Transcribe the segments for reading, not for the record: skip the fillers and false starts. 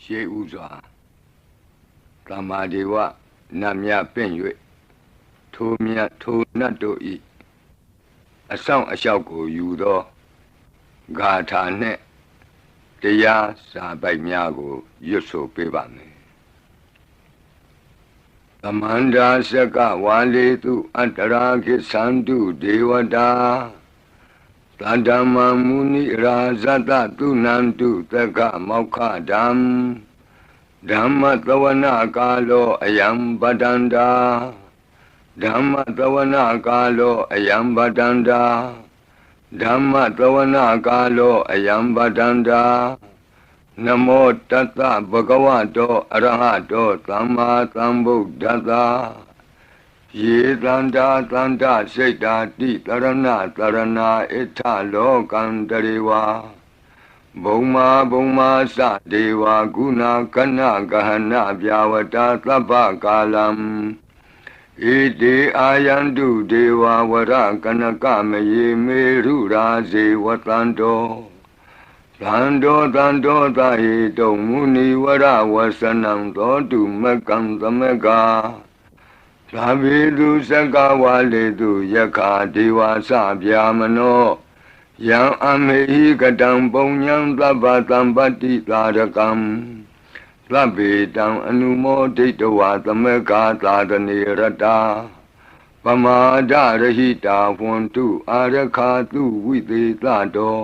ရှေးဥစွာသမ္မာဒေဝနတ်မြတ်ပင့်၍ထိုမြတ်ထိုနတ်တို့၏အဆောင်အလျှောက်ကိုယူသောဂါထာနှင့်တရားစာပိုက်များကိုရွတ်ဆိုပေးပါမယ်သမန္တာစကဝါလေတုအတ္တရာခိသန္တုဒေဝတာသတ္တမမုနိရာဇတတုနန္တုသက္ကမောက္ခဓမ္မဓမ္မသဝနာကာလောအယံပတန္တာဓမ္မသဝနာကာလောအယံပတန္တာဓမ္မသဝနာကာလောအယံပတန္တာနမောတတ္တဗဂဝတောအရဟတောသမ္မာသမ္ဗုဒ္ဓတ္တယေတန္တာတန္တစိတ်တာတိတရဏတရဏဣထလောကံတရေဝဘုံမာဘုံမာသဒေဝဂုဏကနဂဟနဗျာဝတာသဗ္ဗကာလံဣတိအာယန္တုဒေဝဝရကနကမယေမေရုရာဇေဝတန္တောသန္တောသန္တောသဟိတုံမုနိဝရဝဆနံသောတုမကံသမကသာဘိတုစကဝါလေတုယခာဒေဝသဗျာမနောယံအမေဟိကတံပုံညံသဗ္ဗတံပတ္တိသာရကံသဗ္ဗေတံအနုမောဒိတဝါသမကသာတနေရတာပမာဒရဟိတာဝန္တုအာရခာတုဝိသေသတော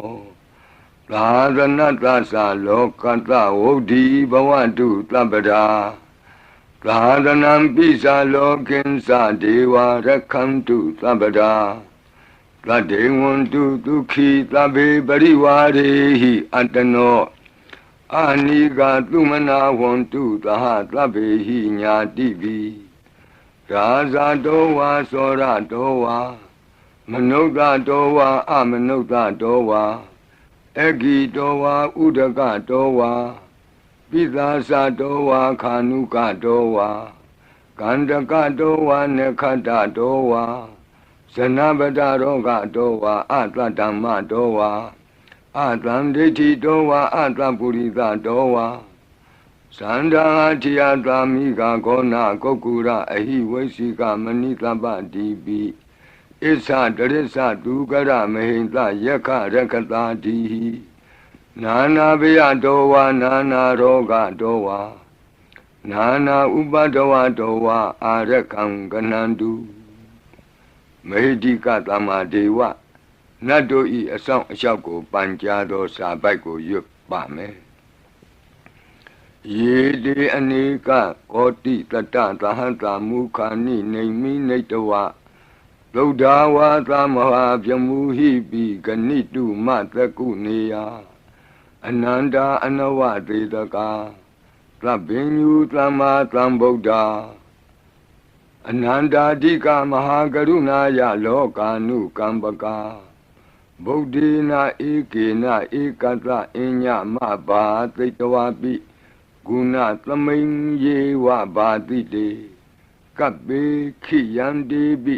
သာသနတ္တသလောကတဝုဒ္ဓိဘဝတုသဗ္ဗရာသာသနံပိသလောကိဉ္စဒေဝရခန္တုသဗ္ဗရာသတ္တေဝန္တုဒုက္ခိသဗ္ဗေပရိဝါရေဟိအတ္တနောအာနိကသုမနာဝန္တုသဟသဗ္ဗေဟိညာတိပိရာဇတောဝါသောရတောဝါမနုဿတောဝါအမနုဿတောဝါအဂိတောဝါဥဒကတောဝါပိသာသတောဝါခာနုကတောဝါကန္တကတောဝါနခတ္တတောဝါဇနပတရောဂတောဝါအတ္တဓမ္မတောဝါအတံဒိဋ္ဌိတောဝါအတ္တပုရိသတောဝါသန္တာတိယသာမိကဂောနာကုက္ကုရအဟိဝိသိကမဏိသဗ္ဗတိပိဣသတရိသဒုကရမဟိတယက္ခရကတာတိနာနာဘယတောဝါနာနာရောဂတောဝါနာနာဥပဒဝတောဝါအာရကံကနန္တုမေဟိကသမ္မာဒေဝနတ်တို့ဤအဆောင်အလျှောက်ကိုပန်ကြားသောစာပိုက်ကိုရွတ်ပါမယ်ယေတိအနိကကောတိတတသဟတမုခာနိနေမိနေတဝသုဒ္ဓဝါသမဟာပြမူဟိပိဂဏိတုမသကုနေယအနန္တာအနဝသေတကာသဗ္ဗညုသမ္မာသမ္ဗုဒ္ဓအနန္တာဓိကမဟာကရုဏာယလောကာနုကမ္ပကာဗုဒ္ဓေနာဧကေနဧကတအညမဘာသိတဝပိဂုဏသမိန်ယေဝဘာတိတေကပ္ပေခိယံတိပိ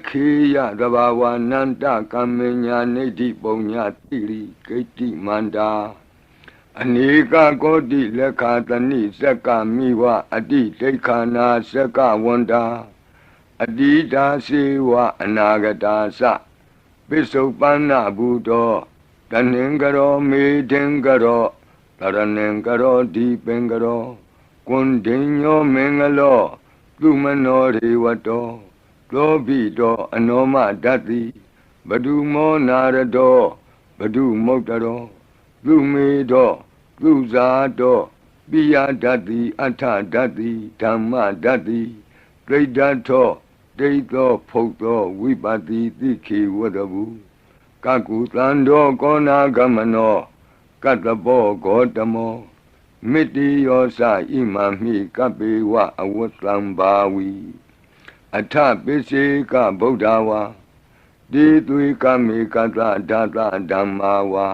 ခေယသဘာဝနန္တကမ္မညာနေတိပုံညာတိရိဂိတိမန္တာအနေကကောတိလက်ခာတဏိစက္ကမိဝအတိဒိဋ္ဌာနာစက္ကဝန္တာအတိတာစေဝအနာဂတာသပိစုပန္နဘူတောတဏင်္ဂရောမေဒင်္ဂရောတရဏင်္ဂရောဒီပင်္ဂရောကွန်ဒိညောမင်္ဂလောသူမနောရေဝတောသောဘိတောအနောမဒတ္တိဘဒုမောနာရတောဘဒုမုတ်တရောသူမေတောသူဇာတောပိယဒတ္တိအထဒတ္တိဓမ္မဒတ္တိဒိဋ္ဌထောဒိဋ္ဌောဖုတ်သောဝိပတိတိခေဝတ္တဗုကကုသန္တောကောနာဂမနောကတ္တဘောဂေါတမောမိတိယောသဣမံမိကပ္ပေဝအဝတ္တံဘာဝီအထပိစေကဗုဒ္ဓဝါတိသွေကမေကတဓာတဓမ္မာဝါ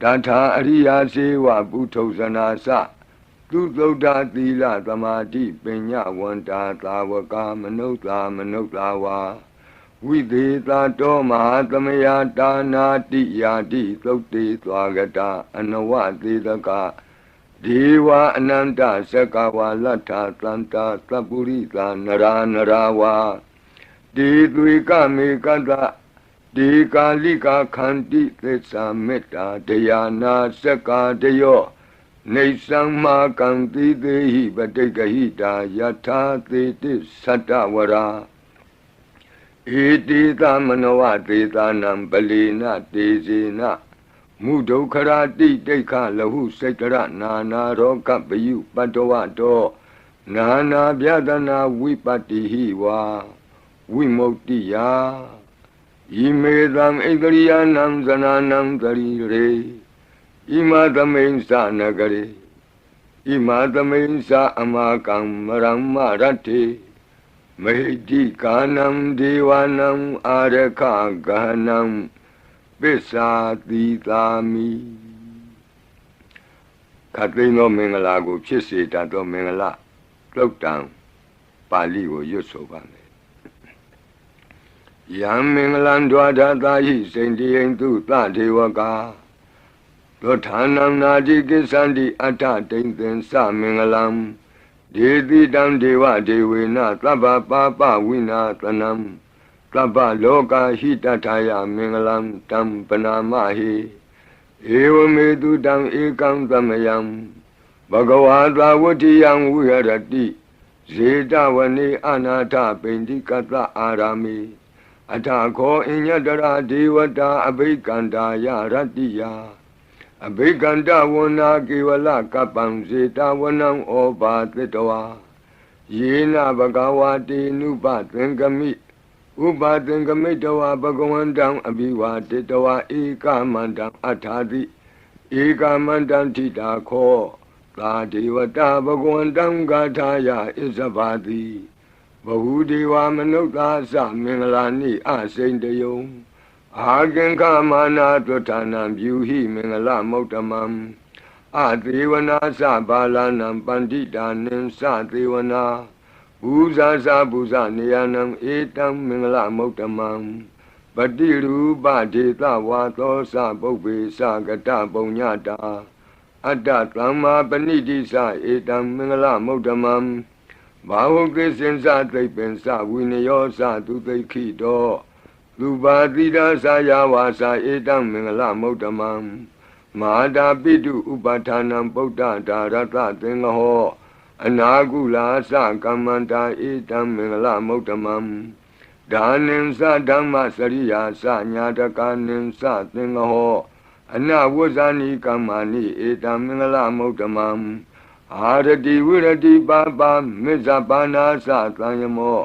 တထာအရိယာစေဝပုထုဇနာသသူသုဒ္ဓသီလသမာဓိပညာဝန္တာသာဝကမနုဿာမနုဿာဝါဝိသေသတောမဟာသမယတာနာတိယာတိသုတ်တေသွားကတာအနဝသေတကဒ ဒေဝအနန္တစကဝါလဋ္ဌသန္တာသပ္ပုရိသနရာနရာဝါဒေသွေကမေကတ္တဒေကာလိကာခန္တိသစ္စာမေတ္တာဒယာနာစက္ကာတယောနေသံမာကံတိသေဟိပဋိက္ခဟိတာယထာသေတိသတ္တဝရာဧတိသမနောဝသေသနံပလီနတေဇေနမုဒုက္ခရာတိတိခလဟုစိတ်တရနာနာရောကပယုပတ္တဝတောနာနာဗျဒနာဝိပတ္တိဟိဝါဝိမုတ္တိယဣမေသံဣန္ဒရိယနံဇနာနံတရိရေဣမသမိန်္စနဂရေဣမသမိန်္စအမာကံမရမ္မရတ္ထေမဟိတိကာနံဒေဝနံအာရခဂဟနံပစ္စာတိသာမိခတ်သိမ်းသောမင်္ဂလာကိုဖြစ်စေတတ်သောမင်္ဂလာသုတ်တံပါဠိကိုရွတ်ဆိုပါမယ်ယံမင်္ဂလံဒွါဒတာဟိစိန္တိယံသူသဒေဝကာသောဌာနံနာတိကိစ္ဆန္တိအတ္ထတိန်သင်္စမင်္ဂလံဒေတိတံဒေဝဒေဝေနသဗ္ဗပါပဝိနာသနံသဗ္ဗလောကဟိတထာယမင်္ဂလံတံပနာမဟိဧဝမေတုတံဧကံသမယံဘဂဝါသာဝတ္တိယံဝိဟရတိဇေတဝနေအနာထပိန္တိကတ္တအာရာမိအထခောအညတရာဒေဝတာအဘိကန္တာယရတ္တိယအဘိကန္တဝနာကေဝလကပ္ပံဇေတဝနံဩဘာသတ္တဝါယေနဘဂဝါတေနုပသင်္ကမိဥပသင်္ကမိတဝါဘဂဝန္တံအဘိဝါတေတဝါဧကမန္တံအထာတိဧကမန္တံထိတာခောသာဒေဝတာဘဂဝန္တံဂါထာယဣဇဘာတိဘဟုဒေဝမနုဿာသမင်္ဂလာနိအစိန်တယုံအာကင်္ခမာနာသွဋ္ဌာနံပြုဟိမင်္ဂလမௌတ္တမံအသေဝနာသဘာလနံပန္တိတာနင်္စသေဝနာဘူဇာသဘူဇနေယနံဧတံမင်္ဂလမௌတ္တမံပတိရူပဒေသဝါသောသပုပ္ပေသကတပုံညတာအတ္တသမ္မာပဏိတိသဧတံမင်္ဂလမௌတ္တမံဘာဝကိစင်္စသိပ္ပင်္စဝိနယောသသူသိခိတောလူပါတိဒသယာဝါစာဧတံမင်္ဂလမௌတ္တမံမဟာတာပိတုဥပဌာနံဗုဒ္ဓဒါရတသင်္ဃဟောအနာကုလာသကမ္မန္တာဧတံမင်္ဂလမௌတ္တမံဒါနင်္စဓမ္မစရိယာသညာတကနင်္စသင်္ဃဟောအနဝဇ္ဇာနိကမ္မာနိဧတံမင်္ဂလမௌတ္တမံအာရတိဝိရတိပါပါမေဇပါနာသသံယမော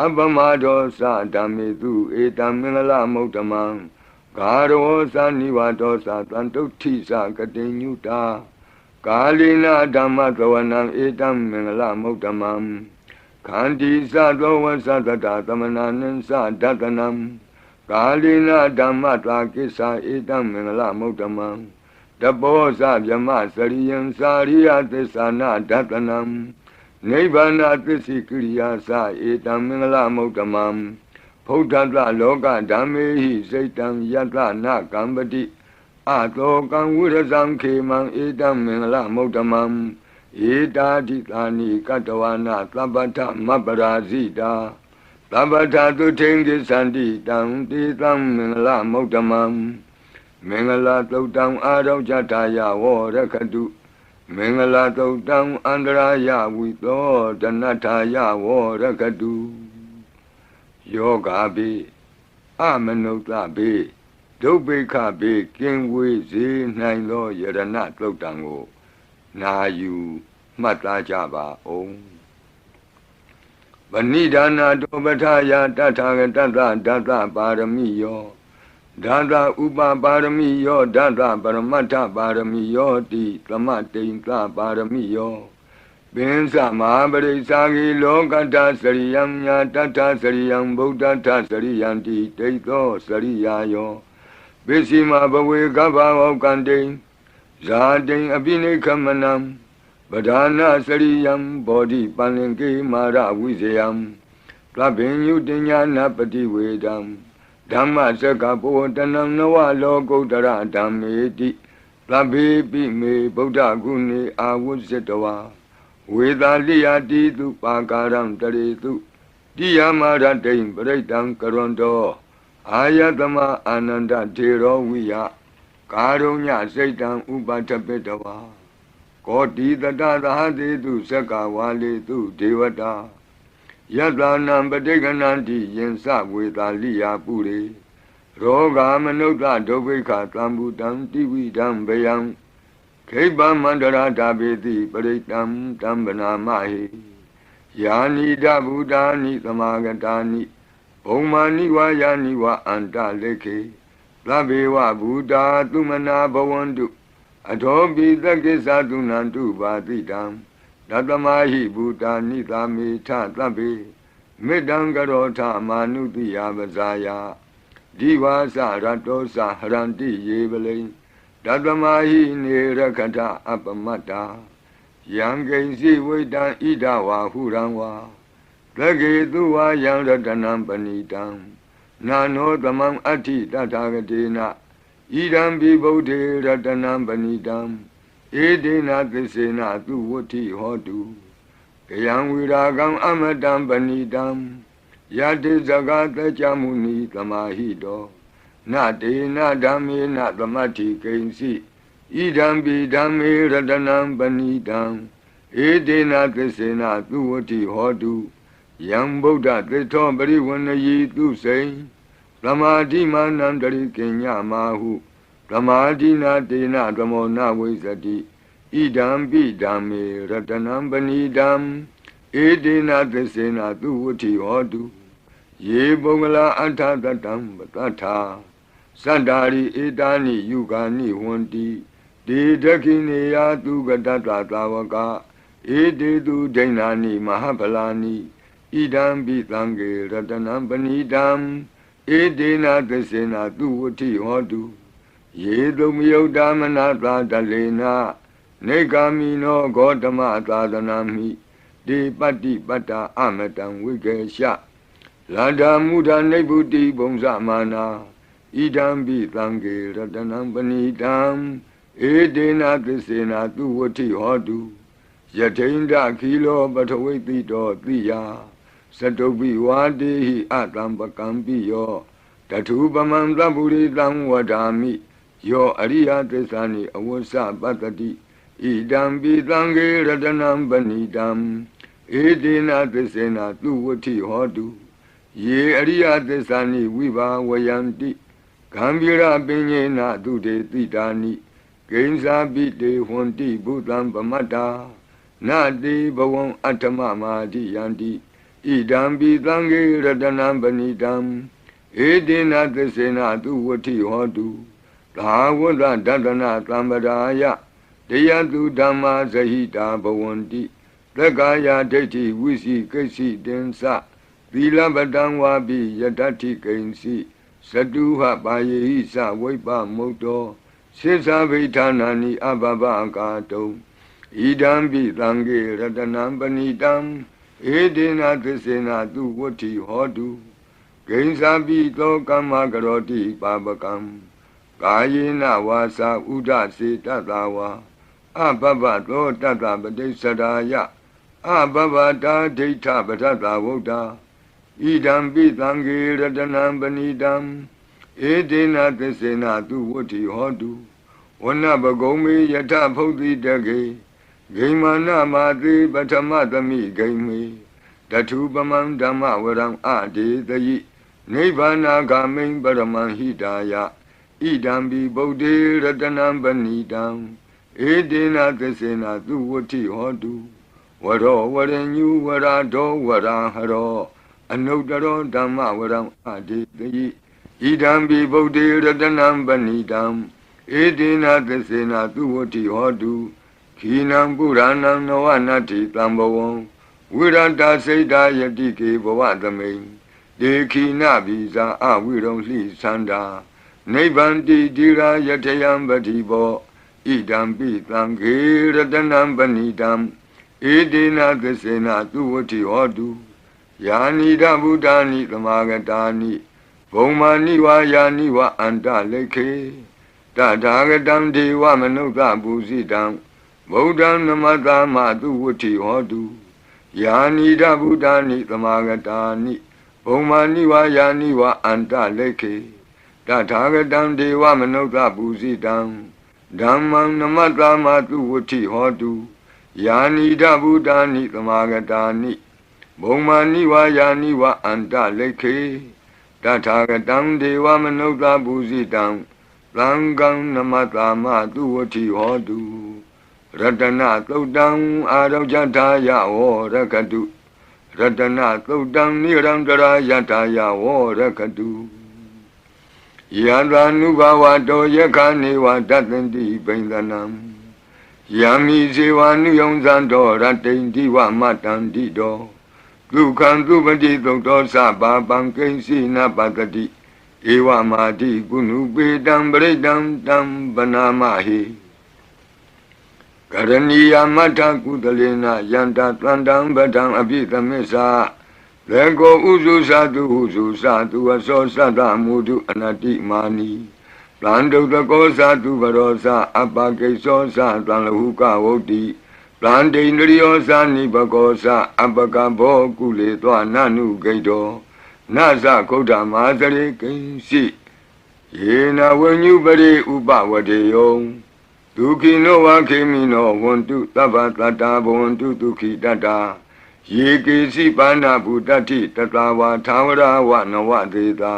အပမဒောသဓမ္မေတုဧတံမင်္ဂလမௌတ္တမံဂါရောသနိဝတောသတန်တုဋ္ဌိသကတိညုတာကာလိနာဓမ္မသဝနံဧတံမင်္ဂလမௌတ္တမံခန္တီသသောဝသတတသမနာနင်္စဒတနံကာလိနာဓမ္မတာကိစ္ဆာဧတံမင်္ဂလမௌတ္တမံတပောသဗြမစရိယံစာရိယသစ္စာနာဒတနံနိဗ္ဗာနသစ္စိကိရိယာသဧတံမင်္ဂလမௌတ္တမံဖုဒ္ဓတလောကဓမ္မေဟိစိတ်တံယတနာကမ္ပတိအတောကံဝိရဇံခေမံဧတံမင်္ဂလမௌတ္တမံဧတာတိသာနိကတဝနာသဗ္ဗထမပ္ပရာဇိတာသဗ္ဗထသုထိန်ကိသန္တိတံတေသံမင်္ဂလမௌတ္တမံမင်္ဂလသုတ်တံအာရောဇထာယဝရခတုမင်္ဂလသုတ်တံအန္တရာယဝိသောဒနထာယဝရခတုယောဂါပိအမနုဿပိဒုဗ္ဗေခပိကင်ဝေစေနိုင်သောယရဏသုတ်တံကိုနာယူမှတ်သားကြပါအောင်ဗဏိဒါနာတောပထာယတထာဂတတဒတပါရမိယောဒသဥပပါရမိယောဒသပရမတ္ထပါရမိယောတိသမတိန်သပါရမိယောပင်္စမဟာပရိစ္ဆာဂိလောကတ္ထစရိယံညာတတ္ထစရိယံဗုဒ္ဓတ္ထစရိယံတိဒိဋ္ဌောစရိယာယောပစ္စည်းမဘဝေကဗ္ဗဝောကံတိဇာတိအပိနိခမနံပဓာနာစရိယံဘောဓိပန္လင်ကေမာရဝိဇယံသဗ္ဗညုတညာနာပတိဝေဒံဓမ္မစကဘောတနံနဝလောကုတ္တရဓမ္မေတိ သဗ္ဗေပိမေဗုဒ္ဓဂုဏေအာဝုဇ္ဇတဝါဝေသာလိယတိတုပါကာရံတရေတုတိယမရတိံပရိတံကရွန်တောအာယတမအာနန္ဒထေရောဝိယကာရုညစိတ်တံဥပထပိတဝါကောတိတတသဟတိတုသက္ကဝါလေတုဒေဝတာယတနံပဋိက္ခဏန္တိယင်စဝေသာလိယပုရိရောဂာမနုဿဒုဗ္ဗိခသံဘူတံတိဝိဒံဗယံခိဗ္ဗမန္တရာဓာပေတိပရိတံတံဗနာမဟိယာနိဒဗုဒ္ဓာနိသမာဂတာနိဘုံမာနိဝါယာနိဝါအန္တလေခေသဗ္ဗေဝဗုဒ္ဓသုမနာဘဝန္တုအထောပိသကိသသုနန္တုပါတိတံတတမဟိဗုဒ္ဓာနိသာမေထသဗ္ဗေမေတ္တံကရောထမာနုတိယပဇာယဒီဝါစရတောစဟရန္တိယေပလိတတမဟိနေရခထအပမတ္တာယံကိဉ္စီဝိတံဣဒဝါဟုရံဝါသကေတုဝါယံရတနံပဏိတံနာနောသမံအဋ္ဌိတထာဂတေနဣဒံပိဗုဒ္ဓေရတနံပဏိတံဧဒေနသစ္စေနသူဝဋ္ဌိဟောတုကယံဝိရာဂံအမတံပဏိတံယတိဇဂတကြမုနိသမာဟိတောနတေနဓမ္မေနသမတ္ထိကိဉ္စီဣဒံပိဓမ္မေရတနံပဏိတံဧဒေနသစ္စေနသူဝဋ္ဌိဟောတုယံဗုဒ္ဓသစ္ထောပရိဝဏယိသူစိံသမာဓိမာနံတရိကိညမာဟုသမာဓိနာတေနသမောနဝိဇ္ဇတိဣဒံပိဓမ္မေရတနံပဏိတံဧဒေနသစ္စေနသူဝဋ္ဌိဟောတုယေပုဂ္ဂလာအထသတံပတ္ထာသန္တာရိဧတာနိယုဂာနိဝန္တိဒေဒခိနေယသူကတတ္တသာဝကဧတေတုဒိဏာနိမဟာဗလာနိဣဒံပိသံဃေရတနံပဏိတံဧဒေနသစ္စေနသူဝဋ္ဌိဟောတုယေတုမယုတ်တမနသာတလေနနေဂာမိနောဂေါတမသာသနာမိဒေပတ္တိပတ္တာအမတံဝိကေရှလန္ဒာမုဒနိဗ္ဗုတိဘုံဇမာနာဣဒံပိသံဃေရတနံပဏိတံဧဒေနသစ္စေနသူဝဋ္ဌိဟောတုယထိန္ဒခီလောပထဝိတိတောတိယသတုပိဝါတေဟိအတံပကံပိယောတထုပမံသဗ္ဗုရိတံဝဒာမိယောအရိယသစ္စာနိအဝဆပတ္တိဣဒံပိသံဃေရတနံပဏိတံဧဒေနသစ္စေနသူဝဋ္ဌိဟောတုယေအရိယသစ္စာနိဝိဘာဝယန္တိဂံဗီရပညေနသူတေတိတာနိကိဉ္စာပိတေဟွန်တိဘုသံပမတ္တာနာတိဘဝံအတ္တမမာတိယန္တိဣဒံပိသံဃေရတနံပဏိတံဧဒေနသစ္စေနသူဝဋ္ဌိဟောတုသာဝတ္တဒတနာသံပဒါယတယတုဓမ္မာဇဟိတာဘဝန္တိသက္ကာယဒိဋ္ဌိဝိစီကိစ္စိတင်္စသီလပတံဝါပိယတ္ထိကိဉ္စီသတုဟပါယေဟိသဝိပ္ပမုတ်တောစေသဗိဌာနာနိအဘဘကာတုံဣဒံပိသံဃေရတနံပဏိတံဧဒေနသစ္စေနသူဝဋ္ဌိဟောတုကိဉ္စာပိသောကမ္မကရောတိပါပကံကာယေနဝါစာဥဒစေတတဝါအဘဘသောတတပတိစ္ဆရာယအဘဘတာဒိဋ္ဌပထတဝုဒ္ဓဣဒံပိသံဃေရတနံပဏိတံဧဒေနသစ္စေနသူဝဋ္ဌိဟောတုဝနပဂုံမေယထဖုတ်တိတကေဂိမာနမာတိပထမသမိဂိမေတထုပမံဓမ္မဝရံအဒေတယိနိဗ္ဗာနာဂာမိံပရမံဟိတာယဣဒံပိဗုဒ္ဓေရတနံပဏိတံဧဒေနသစ္စေနသူဝဋ္ဌိဟောတုဝရောဝရညုဝရဒောဝရဟရောအနုတ္တရောဓမ္မဝရံအဒေတယိဣဒံပိဗုဒ္ဓေရတနံပဏိတံဧဒေနသစ္စေနသူဝဋ္ဌိဟောတုခိနံပုရဏံနဝနတ္တိတံဘဝံဝိရတစိတ်တာယတိကေဘဝသမိန်ဒေခိနဘိဇာအဝိရုံလှိသန္တာနိဗ္ဗန္တိတိရာယထယံပတိဘောဣဒံပိသံဃေရတနံပဏိတံဧဒေနသစ္စေနသူဝဋ္ဌိဟောတုယာနိဒဗုဒ္ဓာနိသမာဂတာနိဘုံမာနိဝါယာနိဝအန္တလေခေ တထာဂတံဒေဝမနုဿပူဇိတံဗုဒ္ဓံနမတမသူဝဋ္ဌိဟောတုယာနိဒဗုဒ္ဓာနိသမာဂတာနိဘုံမာနိဝါယာနိဝါအန္တလိခေတထာဂတံဒေဝမနုဿပူဇိတံဓမ္မံနမတမသူဝဋ္ဌိဟောတုယာနိဒဗုဒ္ဓာနိသမာဂတာနိဘုံမာနိဝါယာနိဝါအန္တလိခေတထာဂတံဒေဝမနုဿပူဇိတံသံဃံနမတမသူဝဋ္ဌိဟောတုရတနသုတ်တံအာရောဇထာယဝရကတုရတနသုတ်တံနိရံတရာယထာယဝရကတုယံသာနုဘဝတောယခာနေဝတတ္တန္တိပိန္ဒနံယံမိဇေဝနုယုံဇံတောရတိန္တိဝမတန္တိတောဒုက္ခံသူပတိသုတ်တောသဘာပံကိဉ္စီနပတ္တိဧဝမာတိကုဏုပေတံပရိတံတံပနာမဟိကရဏီယမထကုတလေနယန္တသန္တံပဒံအပိသမစ္ဆာလေကောဥစုသတုဟုစုသတုအသောသတ္တမုဒုအနတိမာနီတံဒုတကောသတုဘရောသအပကိသောသတံလဟုကဝုတ်တိတံဒိန္ဒရိယောသနိဘကောသအပကဘောကုလေသောနနုဂိတောနသခုဒ္ဓမာသရေကိဉ္စီယေနဝဉ္ညုပရိဥပဝတေယောဒုက္ခိနောဝခေမိနောဝန္တုသဗ္ဗတတ္တာဘဝန္တုဒုက္ခိတတ္တာယေကေစီပါဏဗုတ္တိတတဝါသာဝရဝနဝသေတာ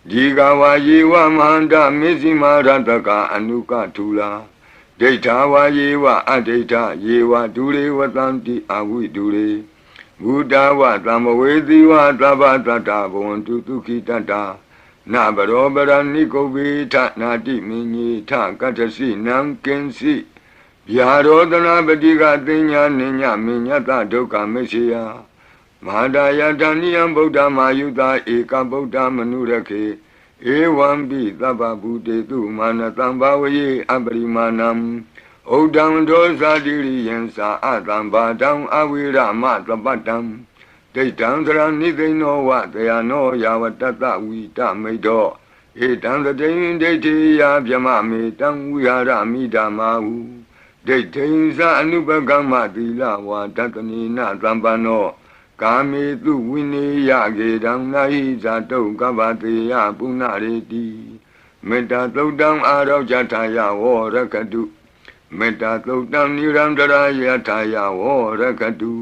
ဒီကဝါယေဝမဟန္တမေဇိမာရတကအနုကထူလာဒိဋ္ဌာဝါယေဝအဒိဋ္ဌယေဝဒုရေဝတံတိအဝိဒုရေဘုဒ္ဓဝသံဝေတိဝသဗ္ဗတတ္တာဘဝန္တုဒုက္ခိတတ္တာနဘရောပရဏိကုဗ္ဗေထနာတိမင်းကြီးထကတ္ထစီနံကင်စီဗျာရောဒနာပတိကသိညာနိညမညတဒုက္ခမရှိယမဟာဒယတဏိယံဗုဒ္ဓမာယုတာဧကဗုဒ္ဓမနုရခေဧဝံပိသဗ္ဗဗုတေတုမာနတံဘာဝယေအပရိမာဏံဩဒံဒောဇာတိရိယံသာအတံဘာတံအဝိရမသပတ္တံဒိဋ္ဌံသရဏိသိဏောဝတယနောယာဝတတဝိတမိတ်တောဧတံတတိယဒိဋ္ဌိယဗျမမေတံဝိဟာရမိဓမ္မာဟုဒိဋ္ဌိသအနုပကမ္မသီလဝါတတနိနသံပန္နောကာမေတုဝိနေယကေတံနာဟိဇာတုကဗ္ဗတေယပုဏ္ဏရေတိမေတ္တာသုတ်တံအာရောဇထာယဝရကတုမေတ္တာသုတ်တံနိရံတရာယထာယဝရကတု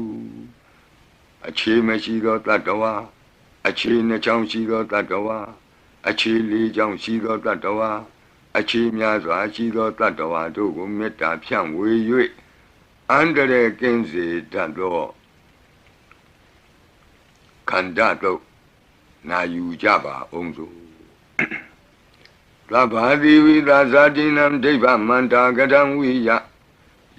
အခြေမရှိသောတတ္တဝါအခြေနှချောင်းရှိသောတတ္တဝါအခြေလေးချောင်းရှိသောတတ္တဝါအခြေများစွာရှိသောတတ္တဝါတို့ကိုမေတ္တာဖြန့်ဝေ၍အန္တရာယ်ကင်းစေတတ်သောခန္ဓာတို့နာယူကြပါအောင်စို့သဗ္ဗတိဝိသဇာတိနံဒိဗ္ဗမန္တာကတံဝိယ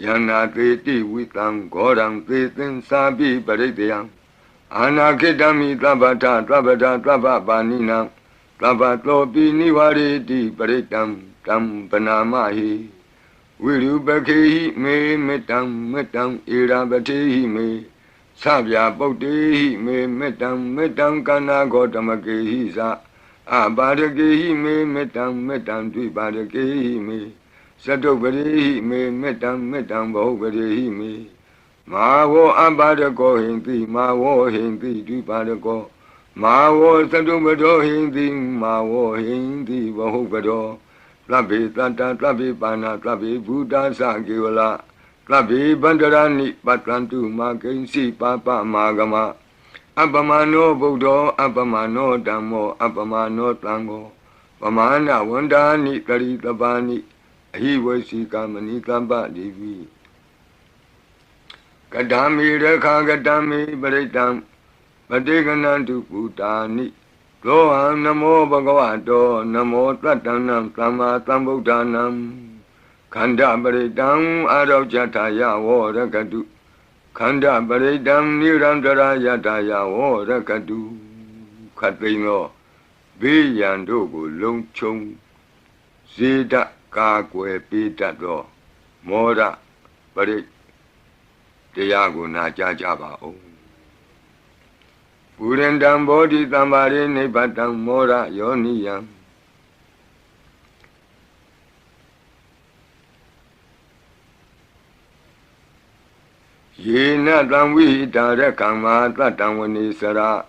ယန္နာသေတိဝိတံဂောရံသေသင်္စာပိပရိတယံအာနာခိတမိသဗ္ဗတသဗ္ဗတသဗ္ဗပါဏိနံသဗ္ဗတောပိနိဝရေတိပရိတံတံပနာမဟိဝိရုပခေဟိမေမေတ္တံမေတ္တံဧရာပတိဟိမေသဗျာပုတ်တေဟိမေမေတ္တံမေတ္တံကနာဂောတမကေဟိသအပါရကေဟိမေမေတ္တံမေတ္တံဒွိပါရကေဟိမေသတုပရိဟိမေမေတ္တံမေတ္တံဘောပရိဟိမေမာဝောအပါရကောဟိန္တိမာဝောဟိန္တိဒွိပါရကောမာဝောသတုပတောဟိန္တိမာဝောဟိန္တိဘောပတောသဗ္ဗေတတ္တသဗ္ဗေပါဏသဗ္ဗေဘုဒ္ဓသကေဝလသဗ္ဗေဗန္တရဏိပတ္တန္တုမာကိဉ္စီပါပမာဂမအပမနောဗုဒ္ဓောအပမနောဓမ္မောအပမနောသံဃောပမာဏဝန္ဒာနိတရိတပါဏိအဟိဝေစီကမဏိတပ္ပတိဝိကတံမေရခာကတံမေပရိတံပတိကနံတုပုတာနိသောဟံနမောဘဂဝတောနမောတတ္တနံသမ္မာသမ္ဗုဒ္ဓနံခန္ဓာပရိတံအာရောဇထာယဝရကတုခန္ဓာပရိတံနိရန္တရာယထာယဝရကတုခတ်သိမ်းသောဘေးရန်တို့ကိုလုံခြုံစေတကာကွယ်ပေးတတ်သောမောရပရိတရားကိုနာကြားကြပါဦးပုရိန္တံဘောဓိသမ္မာရိနိဗ္ဗတံမောရယောနိယံ ye na tang vi dara kama tatang vani sara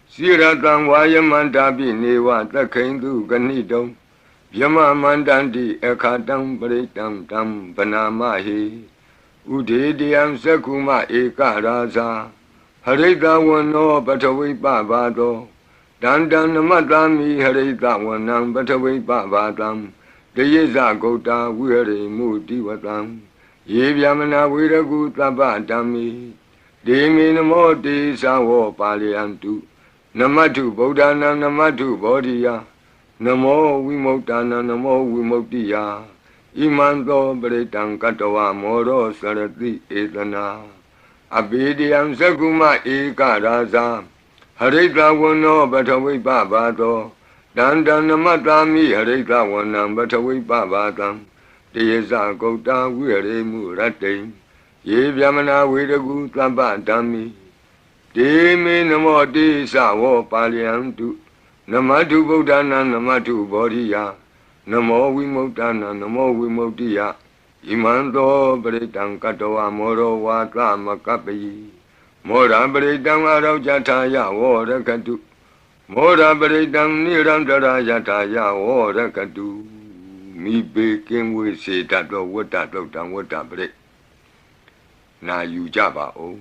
sira tang vaya mandabi neva takhindu ganidam Yama mandandi ekatang paritang tam panamahi Udidiyam sakuma eka rasa Harita wano batawi babado Dandan namatami harita wanang batawi babadam Deyeza gota vihari mutivatam Yevyamana viragu tabadami Demi namo de sawo paliyantu Namatu bodhanam namatu bodhiya Namo Vimokdana Namo Vimoktiya Imanto Britang Katawa Moro Sarati Etana Abhidiyam Sakuma Eka Rasa Harita Wano Batawi Babado Dandanamatami Harita Wanam Batawi Babadam Deyesa Gota Vire Murate Yevyamana Viragu Tabadami Demi Namo Desa Wo Paliyantu Namatu Bodhana Namatu Bodhiya Namo Vimokdana Namo Vimoktiya Imanto Britang Katawa Moro Vata Makapi Mora Britang Araujataya Vorakatu Mora Britang Nirandara Yataya Vorakatu Mi Beking with Sitato Watato Tang Watabri Na Yujaba O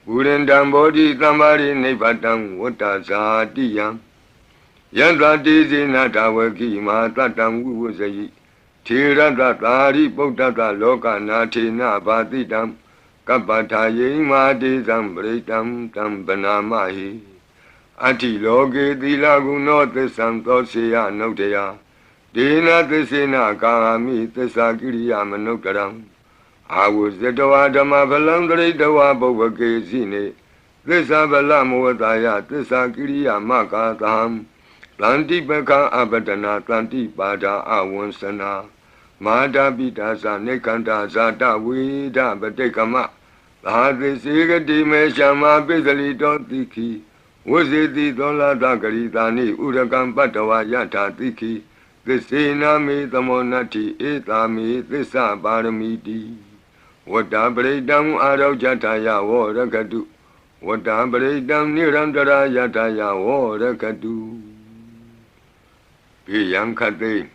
Urendam Bodhi Tambari Nepatang Watazadiyam Yandra Dizi Natawaki Matatang Wuzayi Tirata Tari Potata Loka Natina Batitam Kapataye Madizam Britam Tambanamahi Ati Loge Dilaguno Santo Sea Notea Dina Tisina Kami Tisakiriya Manokaram I was the Dama Balandri Dawa Bovake Zine, this Abalamuataya, this Akiria Makatam, Lanti Beka Abadana, Lanti Bada Awonsana, Mada Bitasa, Nekanda Zata, Wida Batekama, Hadi Siga Dimeshama, Bizali Dotiki, was it the Dola Dagaritani, Uragan Batawa Yata Tiki, the Sina me the Monati, Etami, this Baramidi. Wata Bredam Araujataya Warakadu Wata Bredam Nirandara Yataya Warakadu Piyang Kate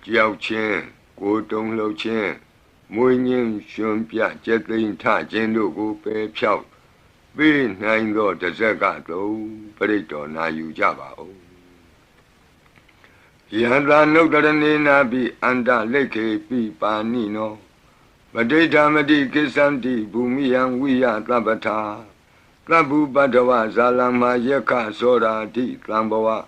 Jiao Chen Go Dong Lo Chen Mui Nim Shun Pia Jetin Ta Jen Lu Gu Pe Piao Bi Nine Lo De Zega Do Bredo Na Yu Jaba O Yanda No Darani Nabi Anda Leke Pi Pa Nino Madedamadi Kisanti Bumiyang Wiya Tabata Tabu Badawa Zalama Yeka Sora Di Tambawa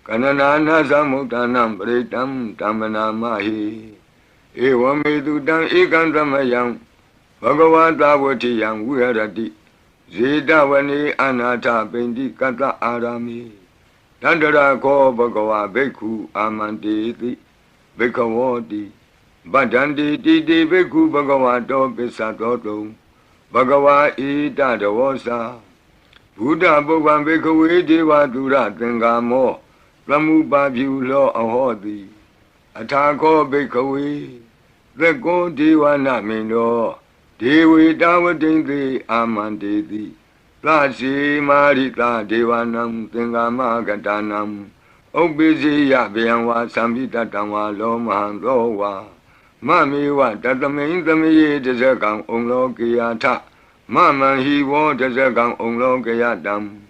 Kanana Zamutanam Britam Tamana Mahi Ewamedu Dan Ikandamayang Bhagavata Watiyang Wiradi Zidawani Anata Bendi Kata Arami Tandara Ko Bhagava Beku Amanditi Bekawadi Badandi Didi Beku Bhagavato Pisato Bhagava Ita Davosa Buddha Bhogan Bekawe Deva Dura Tengamo Lamu Babyu Lo Ahodi Atako Bekawe The Go Deva Namino Dewi Dawadindi Amandidi Lasi Marita Devanam Tengama Gatanam Obizi Yabianwa Sambita Tama Lo Mahandowa Mami wa tatame tamiye desekang onglo kiyata Mama hi wo desekang onglo kiyatam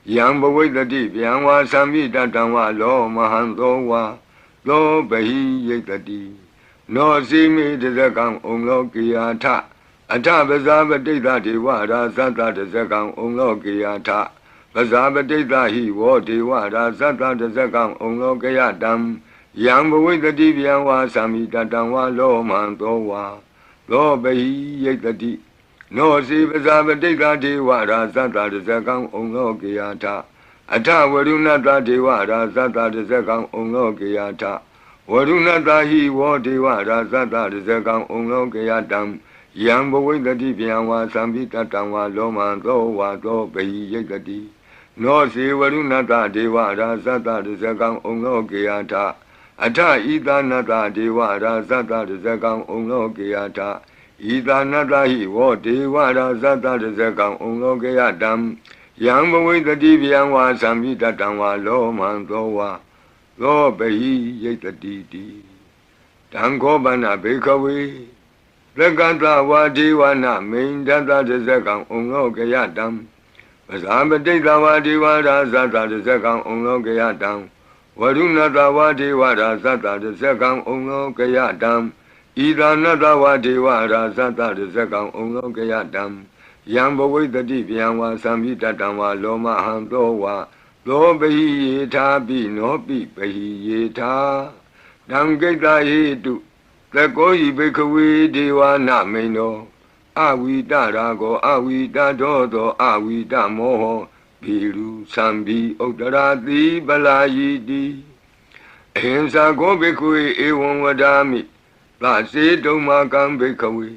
Yang bawitati pianwa sambita tama lo mahandowa Lo bahi yetati No simi desekang onglo kiyata Ata bazabadita dewa rasata desekang onglo kiyata Bazabadita hi wo dewa rasata desekang onglo kiyatam Yang Bawitati Bianwa Samita Tanwa Lo Mantowa Lo Bahi Yetati No Sivazabadita Dewa Rasata Desekang Onglo Kiyata Ata Varunata Dewa Rasata Desekang Onglo Kiyata Varunata Hi Wo Dewa Rasata Desekang Onglo Kiyatam Yang Bawitati Bianwa Samita Tanwa Lo Mantowa Lo Bahi Yetati No Sivarunata Dewa Rasata Desekang Onglo Kiyata Ata Ida Nata Dewa Rasata Desekang Onglo Kiyata ဤသာနတဟိဝောဒေဝရာဇတတဇကံဩလောကေယတံယံဘဝိတတိဗျံဝါသံမိတတံဝါလောမံသောဝါသောပဟိယိတတိတိတံခောပနဘေခဝေသက္ကတဝါဒေဝနာမိန်တတတဇကံဩလောကေယတံပဇာပတိတဝါဒေဝရာဇတတဇကံဩလောကေယတံဝရုဏတဝါဒေဝရာဇတတဇကံဩလောကေယတံဤသာနတဝါဒေဝရာဇတတဇကံဩလောကေယတံယံဘဝိတတိဗျံဝါသံမိတတံဝါလောမဟံသောဝါသောပဟိယေထာပိနောပိပဟိယေထာတံကိတ္တဟိတုသကောဟိဘိခဝေဒေဝနာမိန်နောအဝိတရာကောအဝိတတောသောအဝိတမောဟောဘီလူသံဘီဥတ္တရာတိပလာယိတိအဟိံစာကောဘိခဝေဧဝံဝဒာမိသစေတုံမာကံဘိခဝေ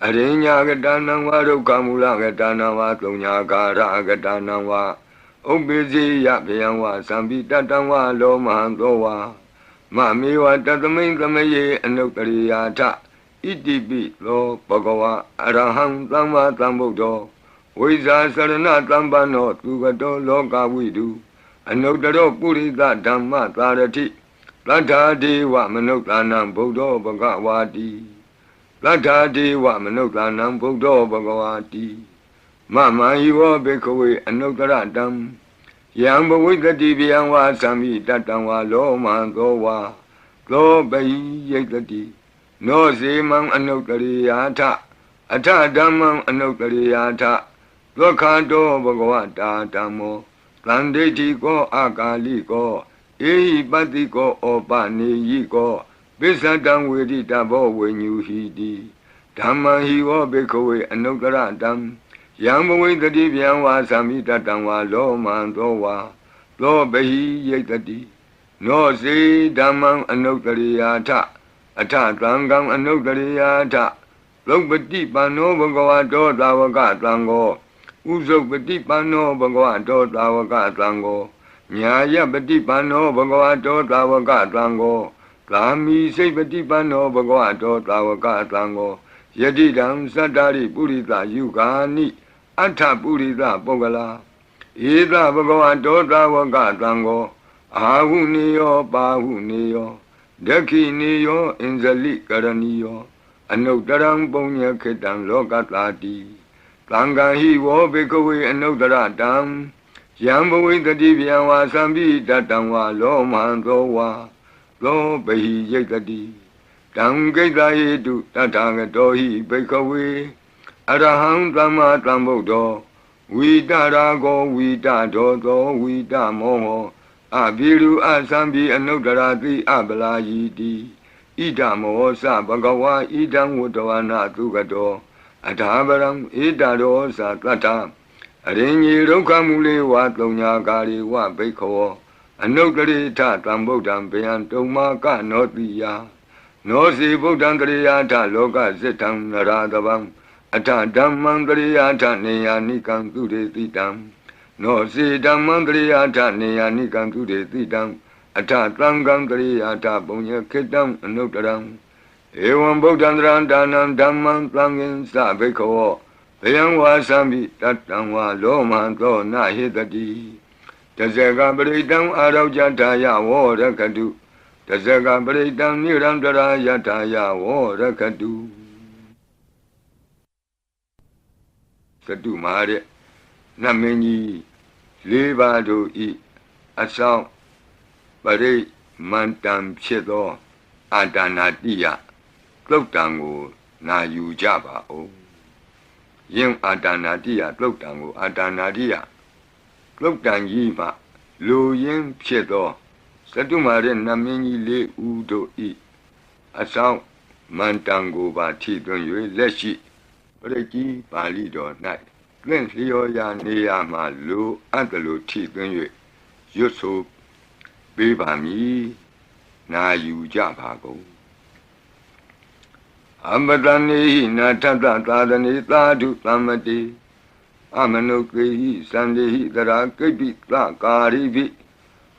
အရိညာကတနံဝါဒုက္ခမူလကတနံဝါသုံးညာကာရကတနံဝါဥပ္ပိစေယဗျံဝါသံပိတတံဝါလောမဟံသောဝါမမေဝတသမိန်သမယေအနုတ္တရိယာထဣတိပိသောဘဂဝါအရဟံသမ္မာသမ္ဗုဒ္ဓောဝိဇာစရဏသမ္ပန္နောသူကတောလောကဝိတုအနုတ္တရောပုရိသဓမ္မသာရတိသတ္ထာဒေဝမနုဿာနံဗုဒ္ဓောဘဂဝါတိသတ္ထာဒေဝမနုဿာနံဗုဒ္ဓောဘဂဝါတိမမဟိဝောဘေခဝေအနုတ္တရတံယံဘဝိတတိဗျံဝါသံမိတတံဝါလောမံသောဝါသောပဟိယိတတိနောစေမံအနုတ္တရိယာထအထဓမ္မံအနုတ္တရိယာထဒုက္ခတောဘဂဝတာဓမ္မောသန္တိတိကောအာကာလိကောဧဟိပတ္တိကောဩပနေယိကောပိစ္ဆတံဝေတိတဘောဝိညူဟိတိဓမ္မဟိဝောဘေခဝေအနုတ္တရတံယံဘဝိတတိဗျံဝါသံမိတတံဝါလောမံသောဝါသောပဟိယိတတိနောစေဓမ္မံအနုတ္တရိယာထအထသံဃံအနုတ္တရိယာထသုပတိပန္နောဘဂဝတောသာဝကသံဃောဥဇုပတိပန္နောဘဂဝတောသာဝကသံဃောညာယပတိပန္နောဘဂဝတောသာဝကသံဃောကာမိစိတ်ပတိပန္နောဘဂဝတောသာဝကသံဃောယတိတံသတ္တရိပုရိသယုဂာနိအထပုရိသပုဂ္ဂလာဧသဘဂဝတောသာဝကသံဃောအာဟုနေယောပါဟုနေယောဒက္ခိနေယောအင်ဇလိကရဏီယောအနုတ္တရံပုညခေတံလောကတာတိသံဃာဟိဝောဘေကဝေအနုတ္တရတံယံဘဝိတတိဗျံဝါသံပိတတံဝါလောမံသောဝါသောပဟိယိတတိတံကိတ္တဟိတုတထာဂတောဟိဘေကဝေအရဟံသမ္မာသမ္ဗုဒ္ဓောဝိတရာကောဝိတဒောသောဝိတမောဟောအဘိရုအသံဘိအနုတ္တရာတိအပလာယိတိဣဒမောသဘဂဝါဣဒံဝတ္တဝနာသုကတောအထာပရံဣဒရောသတတ္ထအရင်ကြီးဒုက္ခမူလေဝါသုံးညာကာရီဝဘိခောအနုတ္တရိထသံဗုဒ္ဓံဗျံတုံမာကနောတိယနောစီဗုဒ္ဓံတရိယာထလောကစိတ္တံနရာတဗံအထဓမ္မံတရိယာထနေယာနိကံသူရေတိတံနောစီဓမ္မံတရိယာထနေယာနိကံသူရေတိတံအထသံဃံတရိယာထပုညခေတံအနုတ္တရံဧဝံဗုဒ္ဓံတရံဒါနံဓမ္မံသံဃင်သဘိခောဘယံဝါသံမိတတံဝါလောမံသောနဟိတတိတဇဂပရိတံအာရောကြထာယဝောရကတုတဇဂပရိတံနိရန္တရာယထာယဝောရကတုသတုမာတဲ့နတ်မင်းကြီး၄ပါးတို့ဤအဆောင်ပရိမန္တံဖြစ်သောအာတာနာတိယသုတ်တံကိုနာယူကြပါဦးယင်းအာတာနာတိယသုတ်တံကိုအာတာနာတိယသုတ်တံကြီးမှလူရင်းဖြစ်သောသတုမာတဲ့နတ်မင်းကြီး၄ဦးတို့ဤအဆောင်မန္တံကိုပါထိသွင်း၍လက်ရှိပရိကြီးပါဠိတော်၌သင်လျော်ရာနေရာမှလူအပ်တလူထိသွင်း၍ရွတ်ဆိုပေးပါမည်နာယူကြပါကုန်အမတနေဟိနာထတသာသနေသာဓုသမ္မတိအမနုကေဟိသန္တိဟိတရာကိပိသကာရိပိ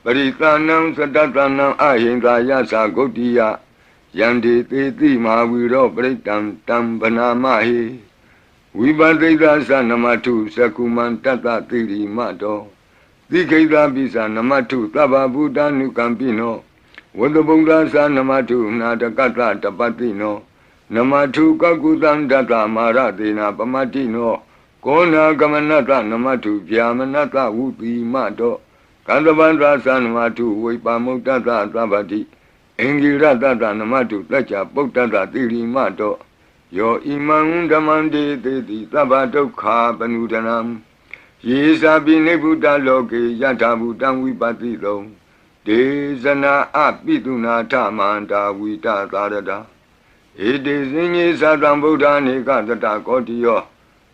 ပရိသနံသတ္တနံအဟိန္ဒာယသဂုတ်တိယယ Yandi Titi Mahawiro Britam Tam Banamahi Vibadita Sanamatu Sakuman Tata Tiri Mato Dikeda Bisa Namatu Taba Buddha Nukampino Wadabunga Sanamatu Nadakata Tapatino Namatu Kakutan Data Maratina Pamatino Kona Gamanata Namatu Jamanata Uti Mato Kandavandra Sanamatu Vipamutata Tabati Engirata Namatu Tacha Potata Tiri Mato Yo Imam Damande Teti Tabato Kapanudanam Yesa Binebuta Loke Yatabutan Vipatito Desana Apituna Tamanta Vita Tarada It is in Yesadam Buddha Nikata Kotio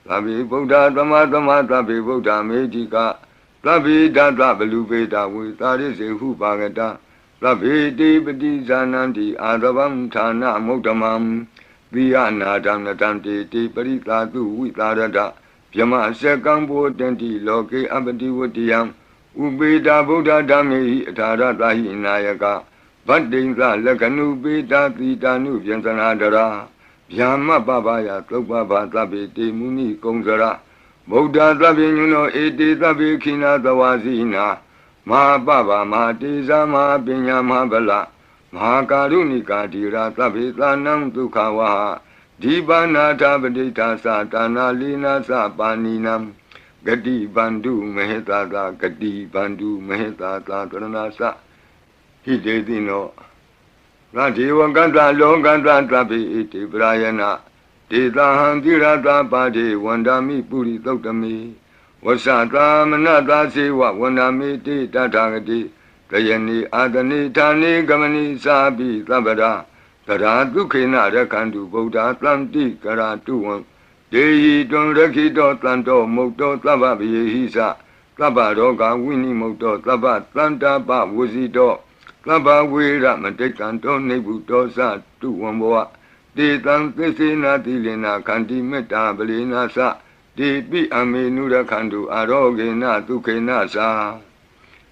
Tabi Buddha Tamatama Tabi Buddha Medica Tabi Data Belubeta with Taris Hupagata Tabi Debati Zananti Adavam Tana Motamam Viana Danatanti Tiparita Tu Vitarada Pyama Sekambo Tenti Loke Abadi Wutiam Ubeda Buddha Dami Tarata Hinayaka Badinga Lakanu Beta Titanu Vyansanadara Yama Babaya Topaba Tabi Muni Kongzara Buddha Tabinuno Eti Tabi Kina Tawazina Ma Baba Ma Tiza Ma Binya Ma Bala Ma Karunika Tira Tabi Tanam Tukawaha Dibana Tabadita Satana Lina Sapaninam Gadi Bandu Mehetata Gadi Bandu Mehetata Tranasa Hidedino Radiwa Ganta Longanta Tabi Iti Brayana Tita Handirata Padi Wandami Puri Totami Wasata Manata Siwa Wandami Tita Tagati Tayani Adani Tani Gamani Sabi Tabada Tara Dukina Rakandu Buddha Tlanti Karatuan Dehi Don Rakito Tlanto Moto Tababi Hisa Tabaroga Winnie Moto Tabat Tlanta Ba Wuzito Taba Wira Matekanto Nebuto Sa Tuwamboa De Tan Tesina Tilina Kanti Meta Belina Sa De Bi Amenura Kandu Arogena Tukena Sa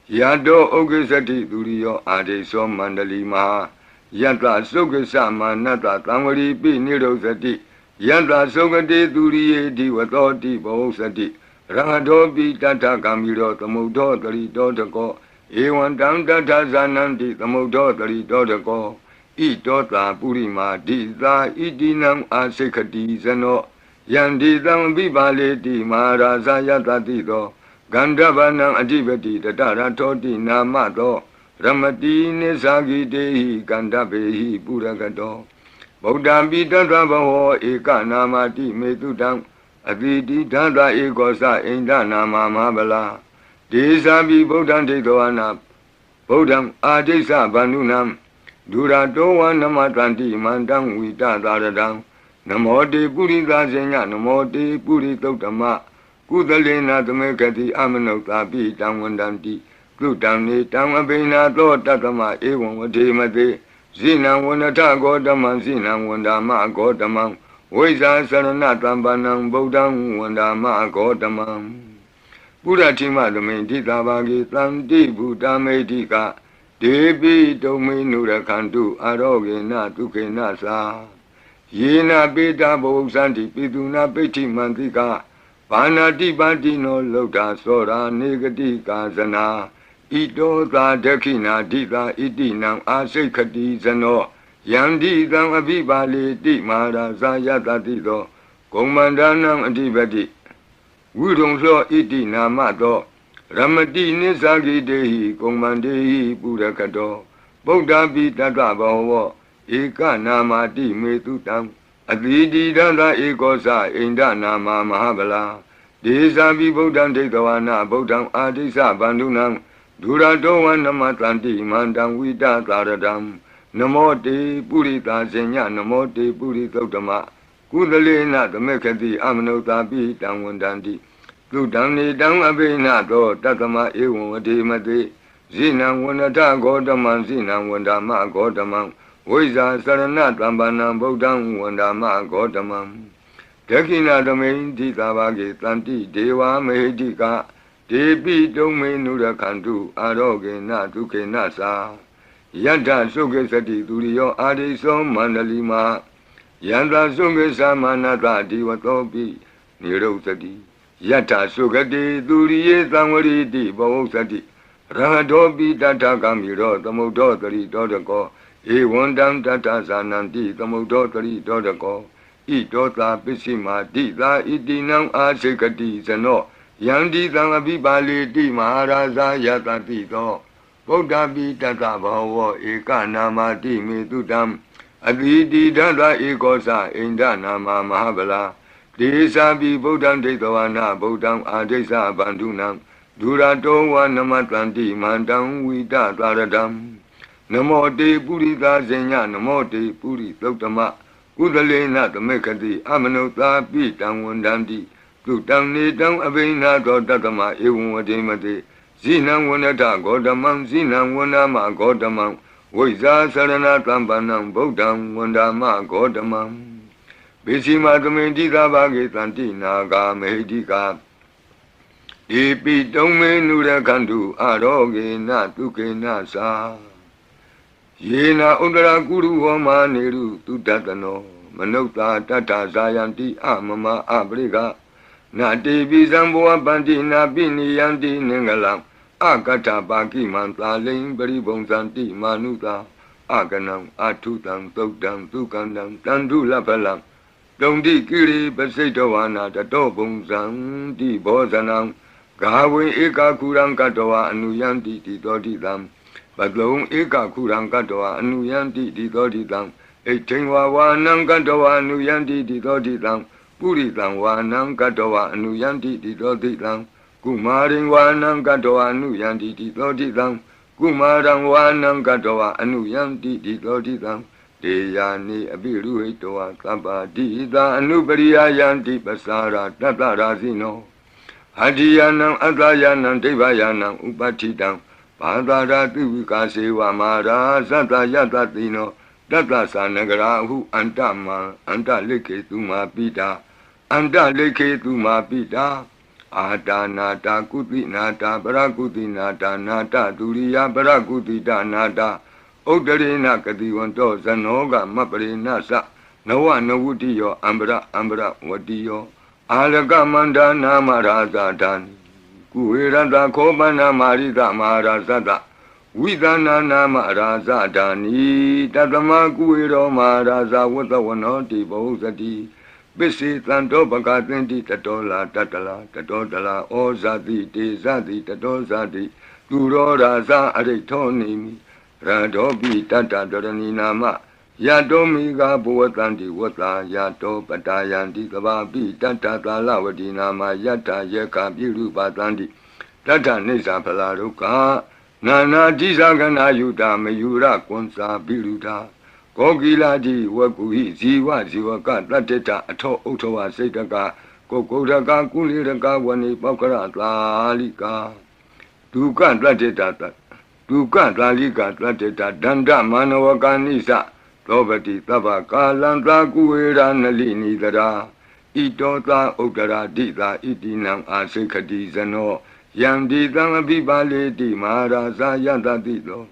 Yado Ogesati Durio Ade So Mandali Maha Yanta Sogasa Manata Tamari Pi Nirosati Yanta Sogate Durie Diwatoti Bosati Rangadobi Tata Kamiro Tamudo Tarito Tako Ewan Tanta Zananti Tamudo Tarito Tako Itota Purima Dita Idinam Asekati Zano Yandi Tam Bibaleti Maharaza Yatatito Gandavanam Adibati Tatara Toti Namato Ramati Nesagi Dehi Gandabehi Puragato Buddha Bidanta Baho Eka Namati Metudam Aditi Tanta Egosa Inda Nama Mabala Desabi Buddha Tedoana Buddham Adesa Banunam Durato Namatanti Mandam Vita Daradam Namote Purita Zenya Namote Puritotama Kudalena Tamekati Amanota Pi Tamwandanti Gutani Tamabina to Tatama Ewan Watemate Zina Wanata Godaman Zina Wandama Godamam Weza Saranatam Banam Bodam Wandama Godamam Buddha Tima the main Titabagi Tanti Buddha Medika Debi Domi Nura Kandu Arogena Tukena Sa Yena Beta Bosanti Piduna Peti Mantika Panati Batino Lota Sora Negatika Zana Ito da Dakina Dita Idinam Asekati Zano Yandi Dam Abibali Di Mara Zayata Tito Komandanam Adibati Wudong So Idina Mato Ramati Nisagi Dehi Komandehi Purakato Buddha Bitata Baho Eka Namati Metutam Adidi Danda Ekosa Inda Nama Mahabala Desabi Buddham Tegawana Buddham Adisa Bandunam Durato Namatanti Mandam Vita Taradam Namote Purita Zenya Namote Puritotama Kudalena the Mekati Amanota Pi Tamwandanti Ludani Dam Abena Do Tatama Ewan Mate Zina Wanata Godaman Zina Wandama Godamam Weza Saranatambanam Bodam Wandama Godamam Tekina the main Titabagi Tanti Deva Mehedika Debi Domenura Kandu Arogena Tukenasa Yanta Suke Sati Duriyo Adiso Mandalima Yanta Suke Samanata Divatopi Niro Sati Yata Sukati Duriye Samari Bau Sati Rahadopi Tata Kamiro Tamodo 3 Dodako Ewandam Tata Sananti Tamodo 3 Dodako I Dota Pisima Dita Itinam Asekati Sano Yandi Tangabibali Di Maharaja Yata Tito Bodhabi Tata Bhava Eka Namati Metutam Aditi Tata Ekosa Inda Nama Mahabala Desabi Bodham Tetavana Bodham Adesa Bandunam Durato Namatanti Mandam Vita Taradam Namo Te Purita Zenya Namo Te Puri Totama Udalena Tamekati Amanota Pitam Wandandi Tutam Nitam Avena Tatama Ewademate Zinam Wanata Godamam Zinam Wanama Godamam Voisa Sarana Tambanam Bodham Wandama Godamam Bishima Tamendika Bhagetanti Naga Medika Ipi Tome Nura Kandu Aroge Na Tuke Nasa Yena Udara Guru Homa Neru Tutatano Manota Tata Zayanti Amama Abriga Na Devi Zamboa Bandi Na Bini Yanti Nengalam Akata Baki Manta Ling Baribon Santi Manuta Aganam Atutam Tokdam Tukandam Tandu Lapalam Dondi Kiri Basetowana Tatobung Zanti Bozanam Gawe Eka Kurang Katoa Anuyanti Titodidam Badlong Eka Kurang Katoa Anuyanti Titodidam Etingwa Wanang Katoa Anuyanti Titodidam Puritang Wanang Katoa Anuyanti Titodidam Kumaring Wanang Katoa Anuyanti Titodidam Kumarang Wanang Katoa Anuyanti Titodidam Deyani Abiru Hitoa Kaba Dida Anubariya Yanti Pasara Tatarazino Hadiyanam Adayanam Devayanam Upatidam Padara Tuvikasiva Mara Sata Yatatino Tata Sanagarahu Antama Anta Leke Tuma Pita Anta Leke Tuma Pita Ada Nata Kuti Nata Barakuti Nata Nata Turiya Barakuti Nata Odarina Kadiwanto Zanoga Maparina Sa Nawa Nawutiyo Ambra Wadiyo Alaga Manda Namaraza Dani Kuirada Kobana Marida Marazada Vidana Namaraza Dani Tatama Kuiro Maraza Watawanoti Bozati Bisi Tanto Bakatinti Tatola Tatala Ozati Tezati Tatozati Turora Za Aritonimi Radobi Tata Dorani Nama Yadomi Gabuatanti Wata Yato Patayanti Kababi Tata Talavati Nama Yata Yaka Biru Batanti Tata Nisa Palaruka Nana Jizagana Yuta Mayura Konsa Biruta Kogiladi Wakuhi Ziwa Ziwaka Tateta Ato Otowa Setaka Kokodaka Kuliraka Wani Pakara Lalika Duka Tateta Duka Lalika Tateta Danda Manawaka Nisa Lobati Tabaka Lanta Kuera Nalini Dara Itota Okara Dita Itinam Asekati Zano Yandi Tangabibale Di Maharaza Yatatito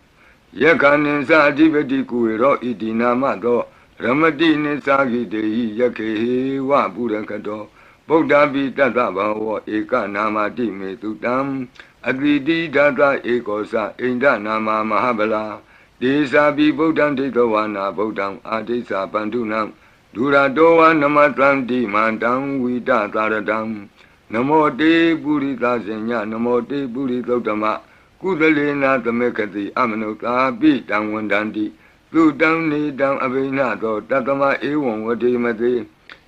Yakanin Sadivati Kuero Itinamato Ramadi Nisagi Dei Yake Wa Burakato Bodhabi Tata Bawa Eka Namati Metutam Advidi Tata Ekosa Inda Nama Mahabala Desa Bi Bodham Tetawana Bodham Adesa Bandunam Duradoa Namatlanti Mandam Vita Taradam Namo Te Purita Zenya Namo Te Puritotama Kudalena Tamekati Amanota Bitam Wandandi Tutam Nidam Abinato Tatama Ewan Vadimati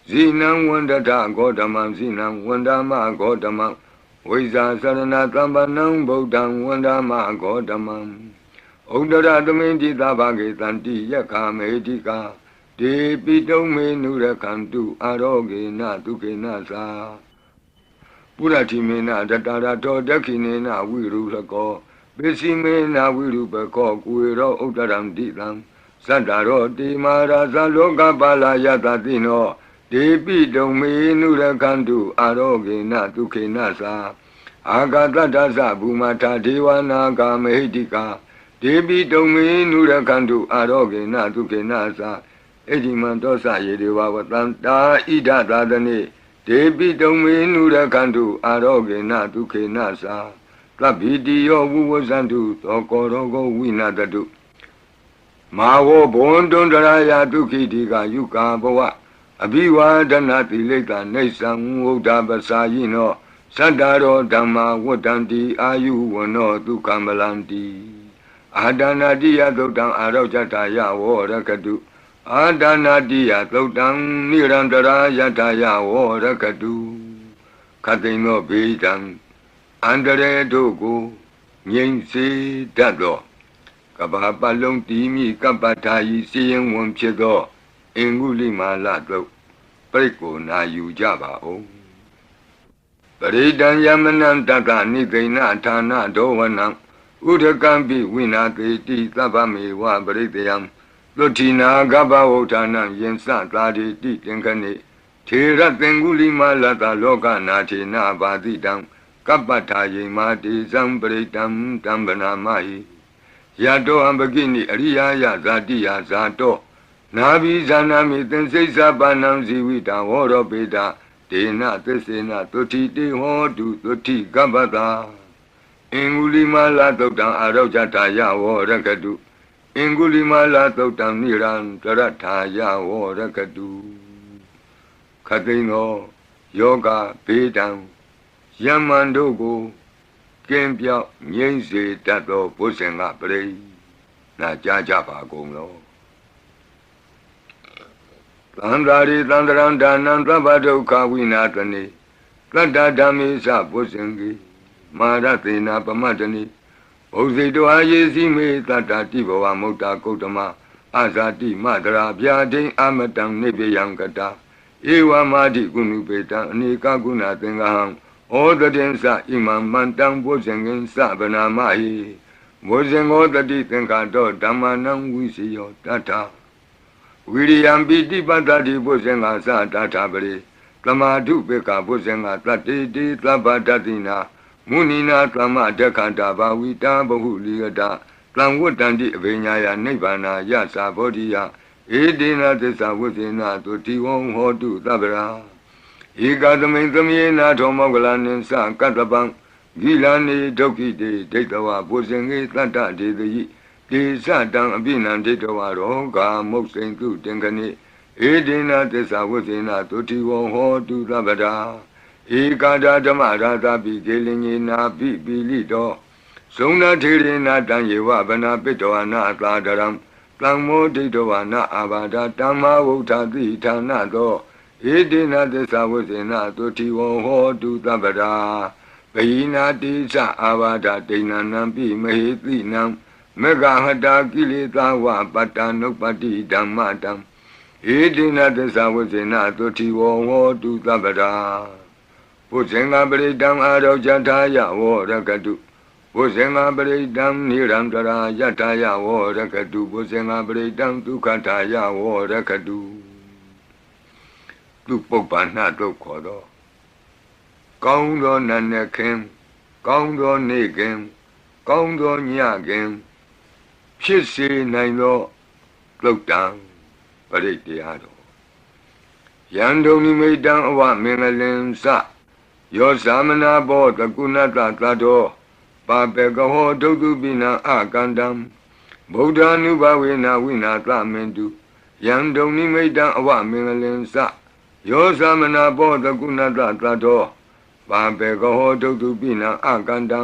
Zinam Wandata Godamam Zinam Wandama Godamam Visa Sarana Tambanam Bodham Wandama Godamam Udara Domindi Tabagi Tanti Yaka Medika De Pitome Nurakantu Aroge Natuke Nasa Puratimena Datarato Dakinena Virulako Besimena Virupako Kuiro Udaram Ditam Sandaro Di Maraza Loka Bala Yatatino De Pitome Nurakantu Aroge Natuke Nasa Agatata Bumata Devana Medika ဒေပိတုံမေနုရခန္တုအာရောဂေနဒုက္ခေနသာဣတိမံတောသယေဒေဝဝတံတာဣဒသာသနေဒေပိတုံမေနုရခန္တုအာရောဂေနဒုက္ခေနသာသဗ္ဗိတိယောဝုဝဇန္တုသောကောရောဂောဝိနာတတုမာဝဘွန်တွန်တရာယဒုက္ခိတိကယုကာဘဝအဘိဝါဒနာတိလိကနေသံဝုဒ္ဓပစာယိနောသတ္တရောဓမ္မာဝတ္တန္တိအာယုဝနောဒုက္ခမလန္တိအာဒါနာတိယသုတ်တံအာရောဇတယဝောရကတုအာဒါနာတိယသုတ်တံနိရန္တရာယတယဝောရကတုခတိန်သောဘေဒံအန္တရေတို့ကိုငြိမ့်စေတတ်သောကဘာပလုံးတီမိကပ္ပထာယီစီရင်ဝန်ဖြစ်သောအင်္ဂုလိမာလတို့ပြိကိုနာယူကြပါဦးပရိဒံယမနံတတနိသိဏဌာနဒောဝနံဥဒကံပိဝိနာတိတိသဗ္ဗမေဝပရိတယံလွဋ္ဌိနာကပ္ပဝဋ္ဌာနံယင်စသာတိတိသင်္ခဏိထေရသင်္ဂုလိမာလတလောကနာထေနဘာတိတံကပ္ပထာယိမာတိဇံပရိတံတံဗနာမဟိယတောအံပကိနိအရိယာယဇာတိယဇာတောနာဘိဇာနာမိသင်္စိစ္ဆပါဏံဇီဝိတံဝရောပေတဒေနသစ္စေနသုတိတေဟောတုသုတိကပ္ပတာအင်္ဂုလိမာလသုတ်တံအာရောဇတာယဝောရကတုအင်္ဂုလိမာလသုတ်တံနိရံတရထာယဝောရကတုခတိန်သောယောဂဘေဒံယမန်တို့ကိုကင်းပြောက်ငြိမ့်စေတတ်သောဘုဇင်ကပရိနာကြားကြပါကုန်လောသန္တာရိသန္တရံဒါနံသဗ္ဗဒုက္ခဝိနာတနိတတ္တဓမ္မေသဘုဇင်ကိမာရသေနာပမတ္တနိဘုဇိတောအာယေစီမေတတ္တတိဘဝမုတ်တာကုတ္တမအာဇာတိမတရာဗျာဒိအမတံနိဗ္ဗယံကတာဧဝမာတိကုဏုပေတံအနေကကုဏသင်္ကဟံဩတတိသဣမံမန္တံဘုဇင်ကင်သဗနာမဟိဘုဇင်ောတတိသင်္ခါတောဓမ္မနံဝိစီယောတတ္ထဝိရိယံပိတိပတ္တိဘုဇင်္ဂသတ္ထပရိသမာဓုပေကဘုဇင်္ဂတတ္တိတိသဗ္ဗတတိနာမုနိနာသမဒက္ခန္တာဘာဝိတာဘဟုလိယတသံဝတ္တန္တိအဘိညာယနိဗ္ဗာနာယသာဘောဓိယဧတေနသစ္စာဝိသေနသုတိဝံဟောတုသဗ္ဗရာဧကသမိန်သမယေနာထောမောကလနိသကတ္တပံဂိလာနေဒုက္ခိတေဒိဋ္ဌဝဘုဇင်္ဂေတတ္တဒေသယိဒေသတံအပိနံဒိဋ္ဌဝရောဂာမုတ်စိန်တုတင်္ခဏိဧတေနသစ္စာဝိသေနသုတိဝံဟောတုသဗ္ဗရာဧကာဒဓမ္မရာသပိကေလင်ညေနာပိပိလိတောဇုံနာထေရေနာတံယေဝဗနာပိတောအနာသာဒရံတံမောဒိဋ္ဌဝနာအာဘာဒတမ္မာဝုဋ္ဌတိဌာနသောဧတေနသစ္စာဝိသေနသုတိဝံဟောတုသဗ္ဗရာဘိနာတိသအာဘာဒဒိဏနံပိမဟေတိနံမေဃဟတာကိလေသာဝပတ္တနုပတ္တိဓမ္မတံဧတေနသစ္စာဝိသေနသုတိဝံဟောတုသဗ္ဗရာဘုဇင်္ဂပရိတံအာရောဇထာယဝောရကတုဘုဇင်္ဂပရိတံနိရန္တရာယထာယဝောရကတုဘုဇင်္ဂပရိတံဒုက္ခထာယဝောရကတုသူပုပ္ပန္နတို့ခေါ်သောကောင်းသောနတ်နဲ့ခင်ကောင်းသောနေ့ခင်ကောင်းသောညခင်ဖြစ်စေနိုင်သောသုတ်တံပရိတရားတော်ယံဒုံနိမိတံအဝမင်္ဂလင်္စယောသမနာဘောတကုဏတသတ္တောပါပေကဟောဒုတုပိနံအကန္တံဗုဒ္ဓ ानु ဘဝေနဝိနာသမင်တုယံဒုံနိမိတံအဝမင်္ဂလင်္စယောသမနာဘောတကုဏတသတ္တောပါပေကဟောဒုတုပိနံအကန္တံ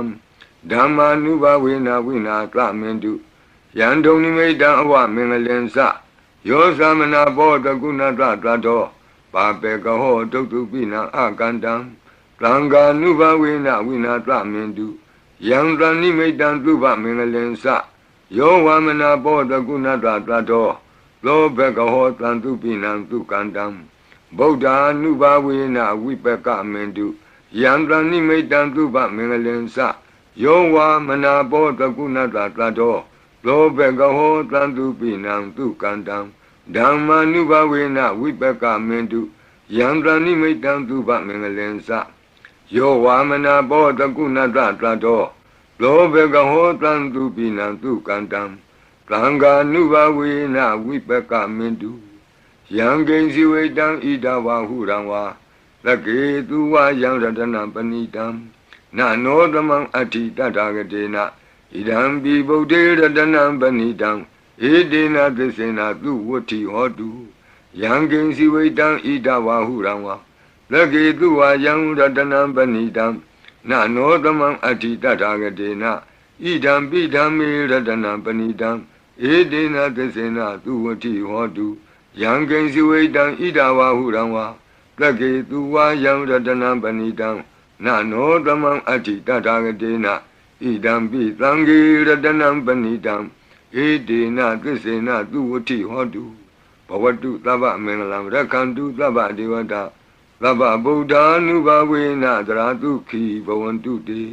ဓမ္မာနုဘဝေနဝိနာသမင်တုယံဒုံနိမိတံအဝမင်္ဂလင်္စယောသမနာဘောတကုဏတသတ္တောပါပေကဟောဒုတုပိနံအကန္တံသံဃာနုဘဝေနဝိနာသမင်တုယံသနိမိတံသုဘမင်္ဂလင်္စယောဝမနာဘောတကုဏတသတ္တောလောဘကဟောသံတုပိနံသုကန္တံဗုဒ္ဓ ानु ဘဝေနဝိပကမင်တုယံသနိမိတံသုဘမင်္ဂလင်္စယောဝမနာဘောတကုဏတသတ္တောလောဘကဟောသံတုပိနံသုကန္တံဓမ္မာနုဘဝေနဝိပကမင်တုယံသနိမိတံသုဘမင်္ဂလင်္စယောဝါမနာဘောတကုဏတသတ္တော လောဘေကဟောတံသူပိနံသူကန္တံသံဃာနုဘဝေနဝိပကမင်တုယံကိဉ္စီဝိတံဣဒဝဟုရံဝါသကေသူဝယံရတနံပဏိတံနာနောသမံအဋ္ဌိတတဂတေနဣဒံပိဗုဒ္ဓေရတနံပဏိတံဧတေနသစ္စေနသူဝတ္ထိဟောတုယံကိဉ္စီဝိတံဣဒဝဟုရံဝါသကေသူဝယံရတနံပဏိတံနာနောသမံအဋ္ဌိတတဂတေနဣဒံပိဓမ္မေရတနံပဏိတံဧတေနသစ္စေနသူဝတ္ထိဟောတုယံကိဉ္စီဝိတံဣဒဝဟုရံဝါသကေသူဝယံရတနံပဏိတံနာနောသမံအဋ္ဌိတတဂတေနဣဒံပိသံဃေရတနံပဏိတံဧတေနသစ္စေနသူဝတ္ထိဟောတုဘဝတုသဗ္ဗမင်္ဂလံရက္ခန္တုသဗ္ဗဒေဝတာသဗ္ဗဗုဒ္ဓ ानु ဘဝေနသရတုခိဘဝန္တုတေ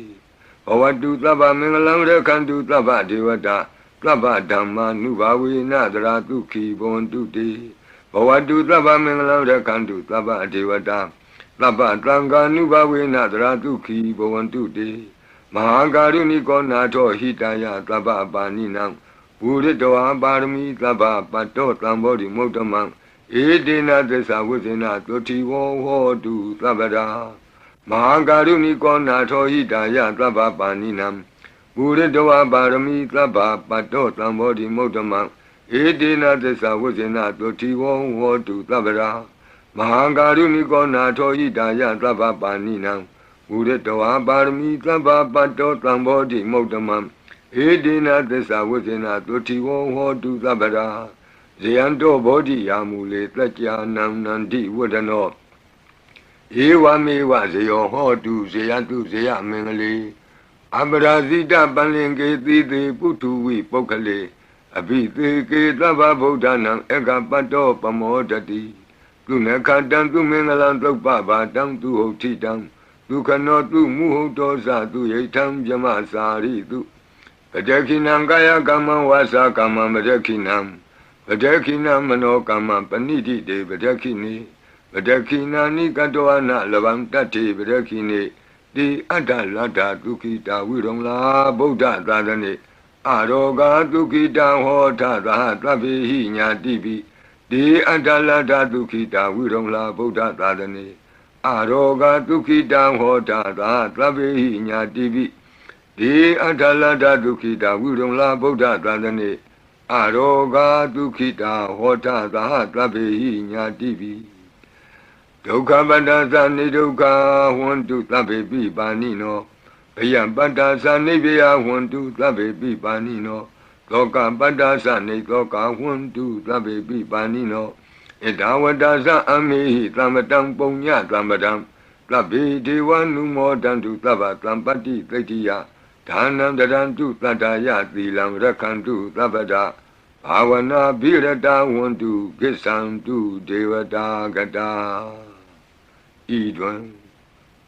ဘဝတုသဗ္ဗမင်္ဂလံရက္ခန္တုသဗ္ဗဒေဝတာသဗ္ဗဓမ္မာ ानु ဘဝေနသရတုခိဘဝန္တုတေဘဝတုသဗ္ဗမင်္ဂလံရက္ခန္တုသဗ္ဗဒေဝတာသဗ္ဗသံဃာ ानु ဘဝေနသရတုခိဘဝန္တုတေမဟာကာရုဏိကောနာထောဟိတယသဗ္ဗပါဏိနံဘူရိတောပါရမီသဗ္ဗပတ္တောသံဘောဓိမုဒ္ဓမံဧတေနသစ္စာဝိဇ္ဇနာတုတိဝောဟောတုသဗ္ဗရာမဟာကာရုဏိကောနာထောဟိတယသဗ္ဗပါဏိနံဘူရိတောပါရမီသဗ္ဗပတ္တောသံဘောဓိမုဒ္ဓမံဧတေနသစ္စာဝိဇ္ဇနာတုတိဝောဟောတုသဗ္ဗရာမဟာကာရုဏိကောနာထောဟိတယသဗ္ဗပါဏိနံဘူရိတောပါရမီသဗ္ဗပတ္တောသံဘောဓိမုဒ္ဓမံဧတေနသစ္စာဝိဇ္ဇနာတုတိဝောဟောတုသဗ္ဗရာဇယံတောဘောဓိယာမူလေတကြာနံနန္တိဝဒနောဧဝမေဝဇယောဟောတုဇယတုဇယမင်္ဂလေအပရာဇိတပလင်ကေတိတိပုထုဝိပုဂ္ဂလေအဘိသေကေသဗ္ဗဗုဒ္ဓနာဧကပတ္တောပမောတတိသူနခတံသူမင်္ဂလံသုပ္ပဘာတံသူဟုတ်ထိတံသူခနောသူမုဟုတ်တောသသူယိထံဗြမစာရိတုပတခိနံကာယကမ္မဝါစာကမ္မပတခိနံပတခိနမနောကမ္မပဏိတိတေပတခိနိပတခိနာနိကတောအနလဗံတတ္တိပတခိနိတိအတ္တလတ္တဒုခိတာဝိရုံလာဗုဒ္ဓသာသနေအာရောဂဒုခိတံဟောထသဟသဗ္ဗေဟိညာတိပိတိအတ္တလတ္တဒုခိတာဝိရုံလာဗုဒ္ဓသာသနေအာရောဂဒုခိတံဟောထသဟသဗ္ဗေဟိညာတိပိတိအတ္တလတ္တဒုခိတာဝိရုံလာဗုဒ္ဓသာသနေအာရောဂဒုခိတာဟောထသဟသဗ္ဗေဟိညာတိပိဒုက္ခပတ္တသနိဒုက္ခဟွန္တုသဗ္ဗေပိပါဏိနောဘယံပတ္တသနိဗ္ဗယဟွန္တုသဗ္ဗေပိပါဏိနောလောကပတ္တသနိလောကဟွန္တုသဗ္ဗေပိပါဏိနောဣဒဝတ္တသအမေဟိသမ္ပတံပုညသမ္ပတံသဗ္ဗေဒေဝနုမောတံတုသဗ္ဗသံပတ္တိသိတ္တိယဒါနံတရံတုတတ္တယသီလံရက္ခန္တုသဗ္ဗဒဘာဝနာဘိရတဝန္တုကိစ္ဆံတုဒေဝတာဂတာဤတွင်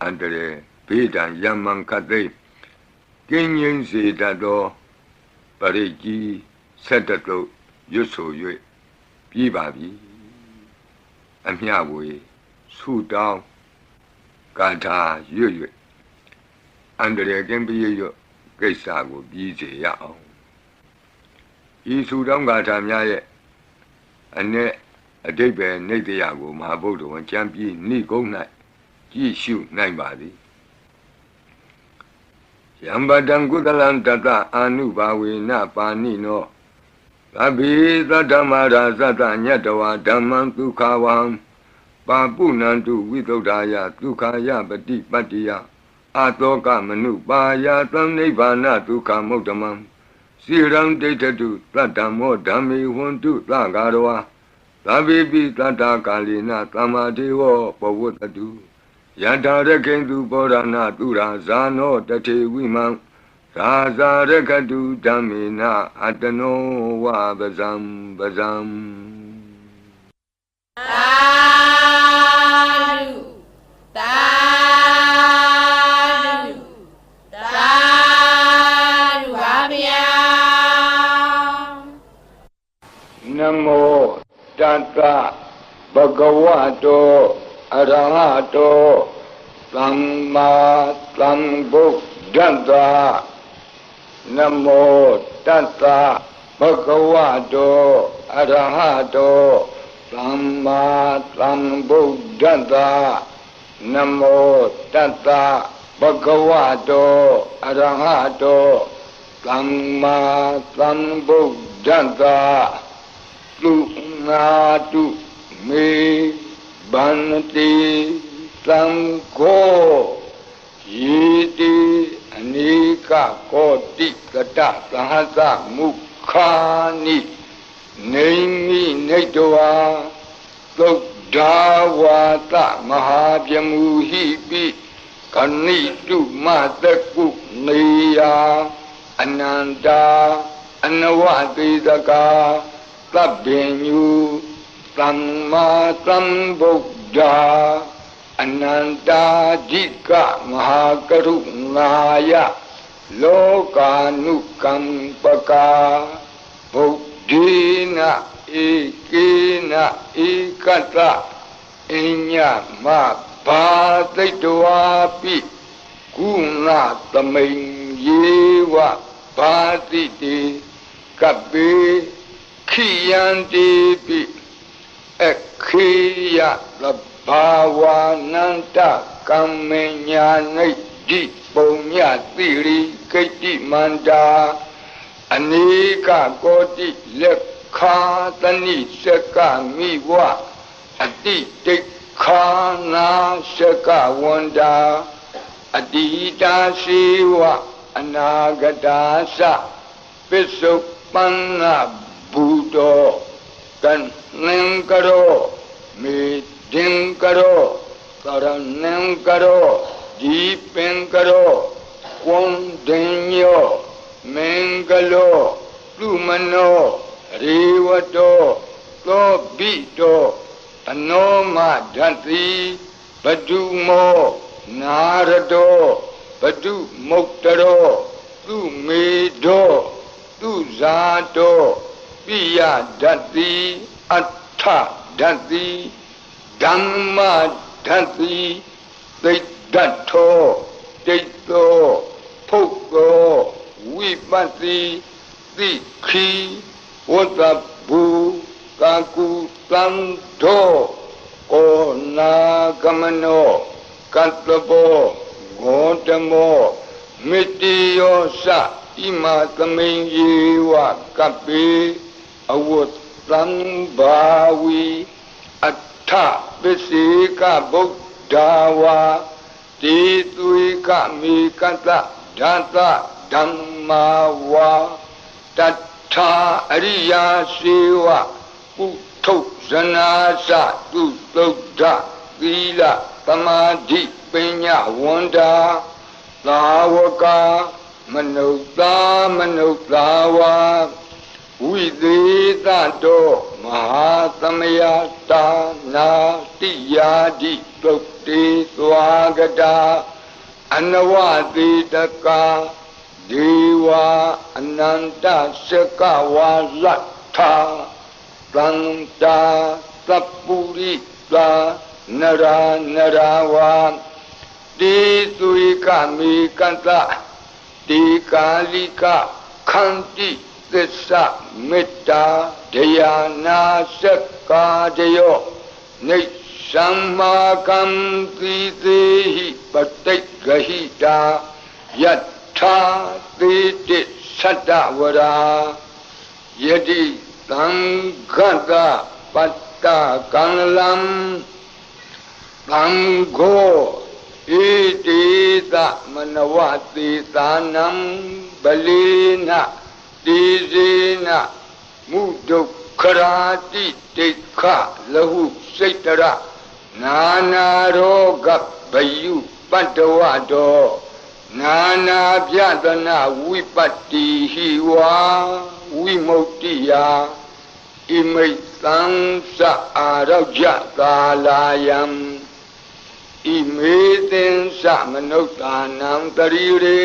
အန္တရေဘေးဒံယမံခတ်သိကင်းငြိမ်းစေတတ်သောပရိကြီးဆက်တတုရွတ်ဆို၍ပြီးပါပြီအမျှဝေဆုတောင်းကာထာရွတ်၍အန္တရေကင်းပြည့်ရွတ်ကိစ္စကိုပြီးစေရအောင်ဤဆုတောင်းကာထာများရဲ့အ내အဓိပ္ပာယ်နိတ္တယကိုမဟာဗုဒ္ဓဝံကျမ်းပြီးနိဂုံး၌ကြည့်ရှုနိုင်ပါသည်ယံပတံကုသလံတတအာနုဘာဝေနပါဏိနောသဗ္ဗေသတ္တမရာသတ္တညတဝါဓမ္မံဒုက္ခဝံပါပုဏ္ဏန္တုဝိသုဒ္ဓာယဒုက္ခယပတိပတ္တိယအာတောကမနုပါယသံနိဗ္ဗာနဒုက္ခမုဒ္ဓမံစိရံဒိဋ္ဌတုသတ္တမောဓမ္မေဝန္တုသဂါရဝါသဗ္ဗေပိတတ္တကာလိနသမ္မာဒေဝပဝတ္တုယထာရခိန္တုဘောရဏသူရာဇာနောတထေဝိမံရာဇာရခတုဓမ္မေနအတနောဝပဇံပဇံသာဓုသာဓုသာဓုပါဗျာနမောတတ္တဘဂဝတောအရဟတောသမ္မာသမ္ဗုဒ္ဓတ္တ นะโมตัสสะภะคะวะโตอะระหะโตสัมมาสัมพุทธัสสะนะโมตัสสะภะคะวะโตอะระหะโตสัมมาสัมพุทธัสสะตุนาตุเมบันติสังโฆยิติอเนกโกติกตะสหัสสะมุขานิเนมิเนตวาตุดาวาตะมหาพมุหิปิกนิตุมาตะกุเนยาอนันตาอนวติตกาตัพเพญุสัมมาสัมพุทธาอนันตาจิกะมหากรุณายะโลกานุกัมปกาบุตินะเอกินะเอกตะอิญญมะบาติตวาปิกุณะตมิงเยวะบาติติกัปเปขิยันติปิခေယသဘာဝနန္တကမ္မညာနိတိပုံညတိရိကိတ္တိမန္တာအနေကကောတိလက်ခာတဏိစကမိဝအတိတိခာနာစကဝန္တာအတိတာရှိဝအနာဂတာသပစ္စုပန္နဘူတောကံနံကရောမေဒင်ကရောသရဏံကရောဒီပင်ကရောဝံဒင်ယောမင်္ဂလောလူမနောရေဝတောသောဘိတောအနောမဓတ္တိဘဒုမောနာရတောဘဒုမုတ်တရောသူမေတောသူဇာတောပိယဓတ္တိအဋ္ဌဓတ္တိဓမ္မဓတ္တိသိတ္တထောတိတ္တောဖုတ်သောဝိပဿိသိခိဝတ္တဘူကာကုတံသောဩနာကမနောကတ္တဘောဂေါတမောမေတ္တိယောသဣမသမိန်ယေဝကပ္ပေအဝတ္တံဘာဝီအဋ္ဌပစ္စေကဗုဒ္ဓဝါတိသွေကမေကတ္တဓာတဓမ္မာဝါတထာအရိယာစေဝပုထုဇနာသသူသုဒ္ဓသီလသမာဓိပညာဝန္တာသာဝကမနုဿာမနုဿာဝါဝိသေသတောမဟာသမယတာနာတိယာတိသုတ်တေသွားကတာအနဝတိတကာဒေဝအနန္တစကဝါလတ္ထာသန္တာသပ္ပုရိသာနရာနရာဝါတိသွေကမေကတ္တတိကာလိကခန္တိသစ္စာမေတ္တာဒယာနာစက္ကာတယောနိသမ္မာကံတိသေဟိပတိတ်ဂဟိတာယထာသေတိသတ္တဝရာယတိသံဃတပတ္တကံလံသံဃောဣတိသမနဝတိသာနံပလေနတိဇေနမုဒုက္ခရာတိတိခလဟုစိတ်တရနာနာရောဂဗယုပတ္တဝတောနာနာပြဒနာဝိပတ္တိဟိဝါဝိမုတ္တိယဣမိတ်သံသအာရောဂကာလာယံဣမေသင်္စမနုဿာနံတရိရေ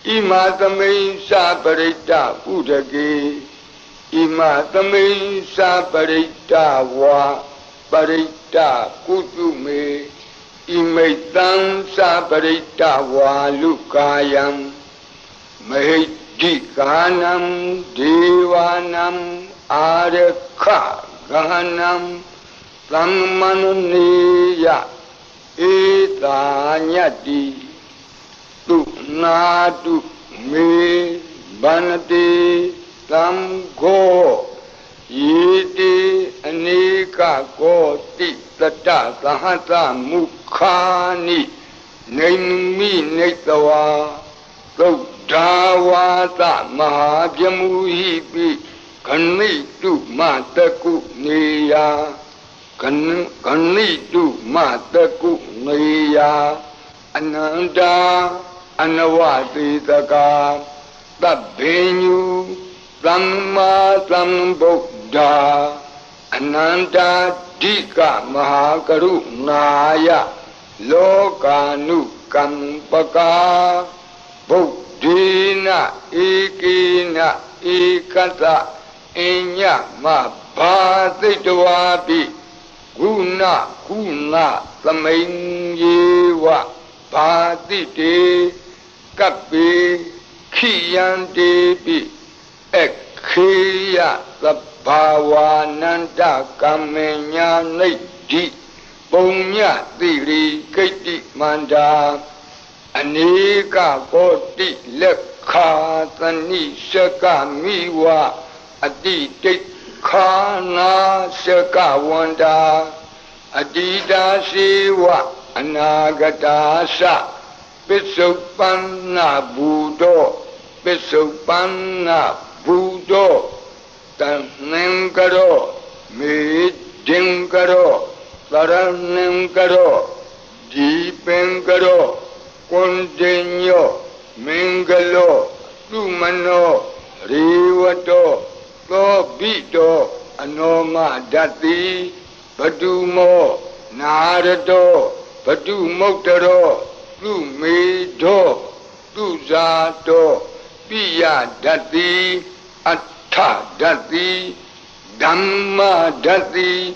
ဣမသမိန်္စပရိတ္တဥဒကေဣမသမိန်္စပရိတ္တဝါပရိတ္တကုတုမေဣမိတ်သံ္စပရိတ္တဝါလုကာယံ Mahiti Ganam Devanam Arekha Ganam Brahmanuniya Etanyati Tu Nadu Me Banati Samgo Yiti Anika Koti Tata Sahata Mukhani Naimi Netawa Dawata Mahabyamuhipi Kanitu Mataku Niya Kanitu Mataku Niya Ananda Anawati Taka Tabhenyu Brahma Sambuddha Ananda Dika Mahakaru Naya Lokanu Kampaka Buddhina Ikina Ikata Inya Mabhaditwapi Guna Kuna Samayyewa Bhadite Kapi Khiyantepi Ekhiya Sabhavananda Kamenya Nidhi Punya Tiri Kiti Manda Anika Koti Lekha Tani Shaka Miwa Aditi Khana Shaka Wanda Adida Siwa Anagata Sa Pisupana Buddho Pisupana Buddho Tanengaro Midingaro Saranengaro Deepengaro Kondenyo, Mingalo, Lumano, Riwato, Lobito, Anoma Dati, Padumo, Narado, Padumotaro, Lumido, Luzato, Pia Dati, Atta Dati, Dhamma Dati,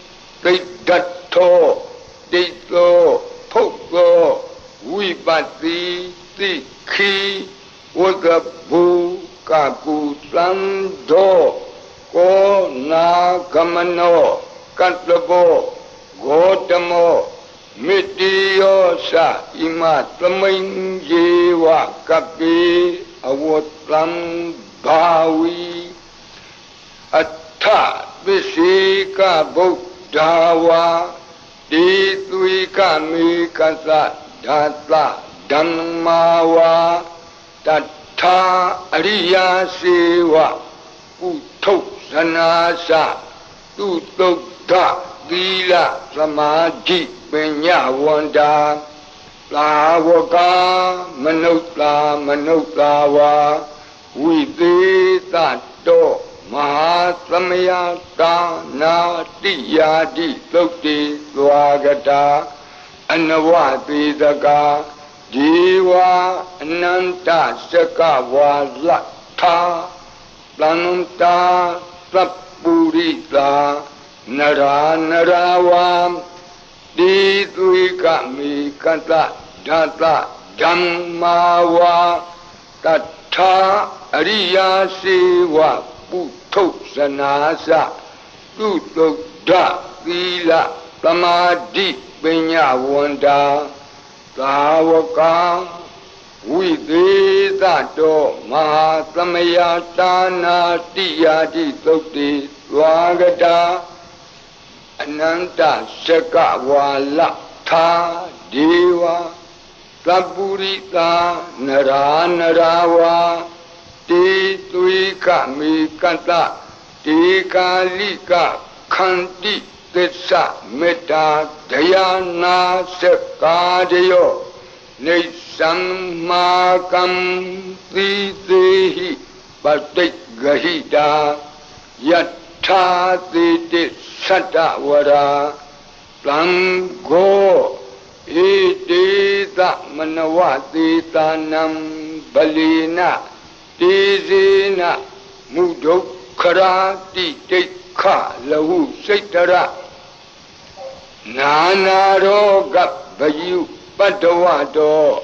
Dato, Dito, Poko, Wipati Tikhi Wagabu Kaku Sando Ko Nagamano Katlabo Gotamo Mitiosa Ima Taminjewa Kapi Awotlam Bawi Atta Visika Buddhawa Ditwika Mikasa Data Dhammawa Tata Ariya Sewa Utto Sanasa Tutokta Gila Samadhi Penya Wanda Lavaka Manutlawa Vidita Do Mahasamaya Dana Diyadi Tukti Swagata Anawati Daga Jiva Ananta Sakava Lakha Plananta Sapurita Nara Naravam Ditwika Mikata Data Dhammawa Tata Ariya Sewa Putto Sanasa Tutokta Gila Samadhi Penya Wanda Savaka Vidita Do Mahasamaya Dana Diyadi Tukti Swagata Ananta Sakawala Tha Deva Sapurita Nara Narawa Ditwika Mikata Tikalika Khanti Tessa Metta Dayana Sekadayo Nisammakam Tidehi Patik Gahita Yatha Titi Satavara Plango Itita Manawati Tanam Balina Tizina Mudokara Titikha Lahu Saitara Nana Roga Bayu Padawado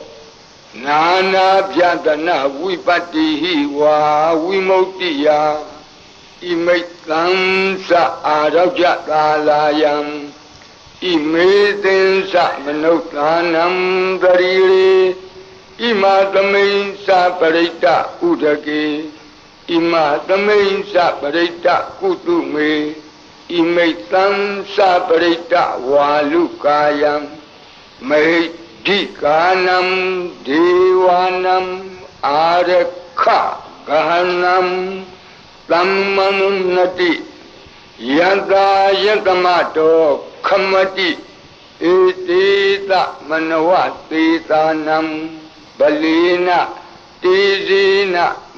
နာနာပြတနာဝိပတ္တိဟိဝါဝိမု ക്തി ယဣမိတ်သံသအာရောကြသာလာယံဣမေသင်္စမနုဿာနံတရိရေဣမသမိန်္စပရိတ္တဥဒကေဣမသမိန်္စပရိတ္တကုတုမေဣမိတ်သံသပရိတ္တဝါလုကာယံမေဒီကာနံဒေဝနံအာရခဂဟနံသမ္မနုနတိယတာယတမတောခမတိဧတေတမနဝသေသာနံဗလေနတေဇေန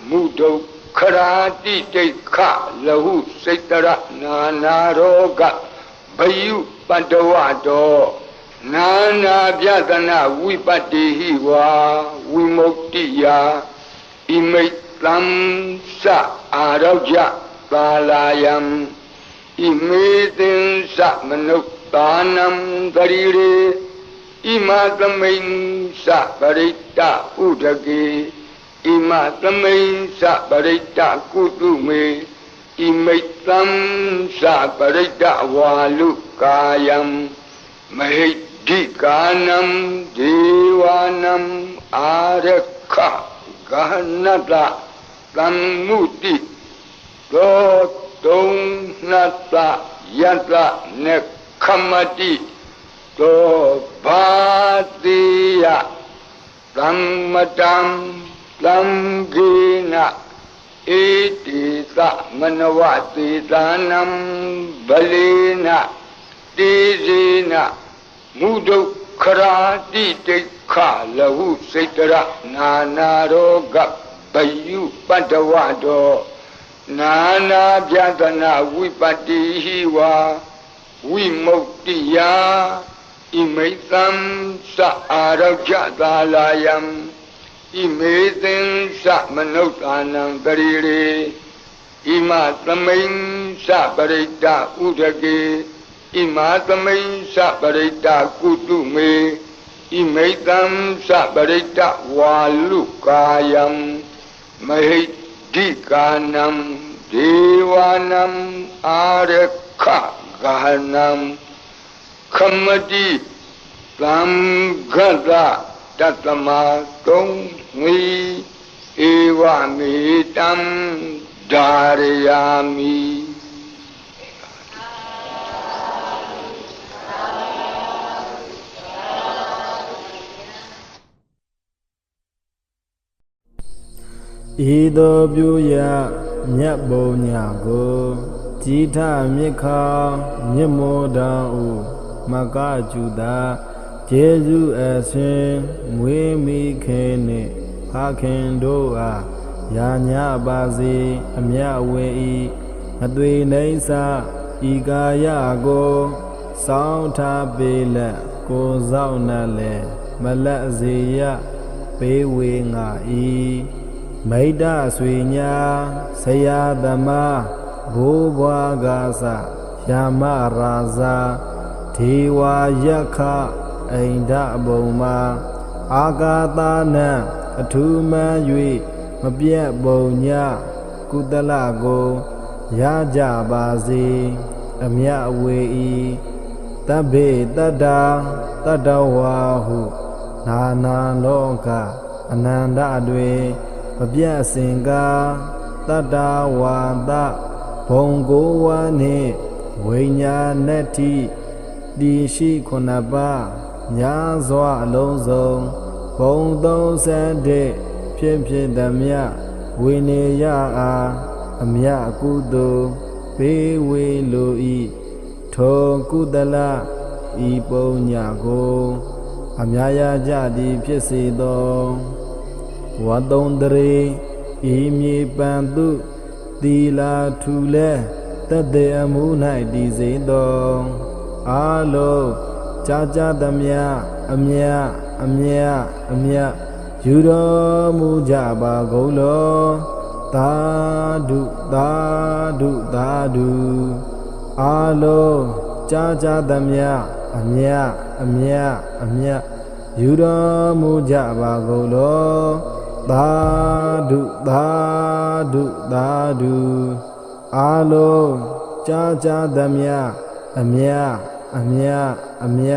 မုဒုခရာတိတိခလဟုစိတရနာနာရောဂဘယုပတ္တဝတောနာနာပြတနာဝိပတ္တိဟိဝါဝိမု ക്തി ယဣမိတ်သံသအာရောကြသာလာယံဣမေသင်္စမနုဿာနံတရိရေဣမသမိန်္စပရိတ္တဥဒကေဣမသမိန်္စပရိတ္တကုတုမေဣမိတ်သံသပရိတ္တဝါလုကာယံမဟိဒီကာနံဒေဝနံအာရခဂဟနတသမ္မုတိသောတုံနတယတနေခမတိသောဘာတိယသမ္မတံသံဃေနဣတိသမနဝတိသာနံဗလေနတေဇေနမုဒုခရာတိတိခလဟုစိတရနာနာရောဂဘယုပတ္တဝတောနာနာပြတနာဝိပတ္တိဟိဝါဝိမု ക്തി ယဣမိတ်သံသအာရောကြသာလာယံဣမေသင်္စမနုဿာနံတရိရေဣမသမိန်္စပရိတ္တဥဒကေဣမသမိန်္စပရိတ္တကုတုမေဣမိတ်သံသပရိတ္တဝါလုကာယံမဟိဒီကာနံဒေဝနံအာရခဂဟနံခမတိသံဃတတတမတုံဝိဧဝမေတံဓာရယာမိဤသို့ပြုရမြတ်ဘုံညာကိုကြည်ထမြစ်ခါမြစ်မောတံဥမကကျူတာကျေးဇူးအရှင်မွေးမိခင်နှင့်ဖခင်တို့အားယာညပါစေအမြတ်ဝေဤအသွေနှိမ့်စာဤကာယကိုစောင်းထားပေလက်ကိုစောင့်နှလည်းမလက်စေရပေးဝေငါဤမိတ္တဆွေညာဆရာသမားဘိုးဘွားကားစယာမရာဇာဒေဝယက္ခအိန္ဒဘုံမှာအာဂါသနံအထူးမှန်၍မပြတ်ဘုံညကုသလကိုရကြပါစေအမြတ်ဝေဤတဗ္ဗေတတ္တာတတ္တဝါဟုနာနာလောကအနန္တတွေမပြတ်စင်ကားတတ္တဝါဒဘုံကိုဝါနှင့်ဝိညာဏတိတိရှိခုနှစ်ပါးညာစွာအလုံးစုံဘုံ31ဖြစ်ဖြစ်သမျှဝိနေယအားအမြတ်ကုသိုလ်ပေးဝေလိုဤထိုကုသလဤပုံညာကိုအမြတ်ရကြသည်ဖြစ်စေသောဝတ္တုံတရေဤမြေပန်သူသီလာထူလဲတသက်အမှု၌တည်စေသောအာလုံးကြာကြာသမျှအမြတ်အမြတ်အမြတ်ယူတော်မူကြပါကုန်လောသာဓုသာဓုသာဓုအာလုံးကြာကြာသမျှအမြတ်အမြတ်အမြတ် ယူတော်မူကြပါကုန်လောသာဓုသာဓုသာဓုအာလုံးကြာကြာသမျှအမြအမြအမြ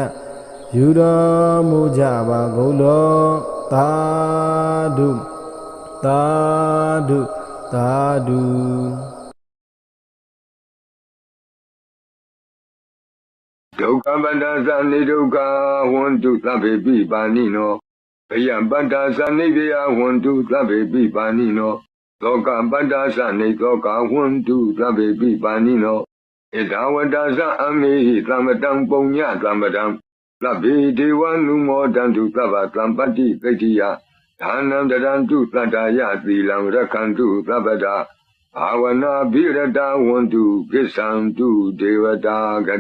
ယူတော်မူကြပါကုန်လောသာဓုသာဓုသာဓုဒုက္ခပတ္တသနိဒုက္ခဝန္တုသဗ္ဗေပိပါဏိနောဘယံပတ္တသနိဗေယဝန္တုသဗ္ဗေပိပါဏိနောသောကပတ္တသနိသောကဝန္တုသဗ္ဗေပိပါဏိနောဣဒဝတ္တသအမေဟိသမ္ပတံပုံညသမ္ပတံသဗ္ဗေဒေဝနုမောတန္တုသဗ္ဗသံပတ္တိသိတ္တိယဒါနံတရန္တုသတ္တယသီလံရခန္တုသဗ္ဗတာဘာဝနာဘိရတဝန္တုကိစ္ဆန္တုဒေဝတာဂတ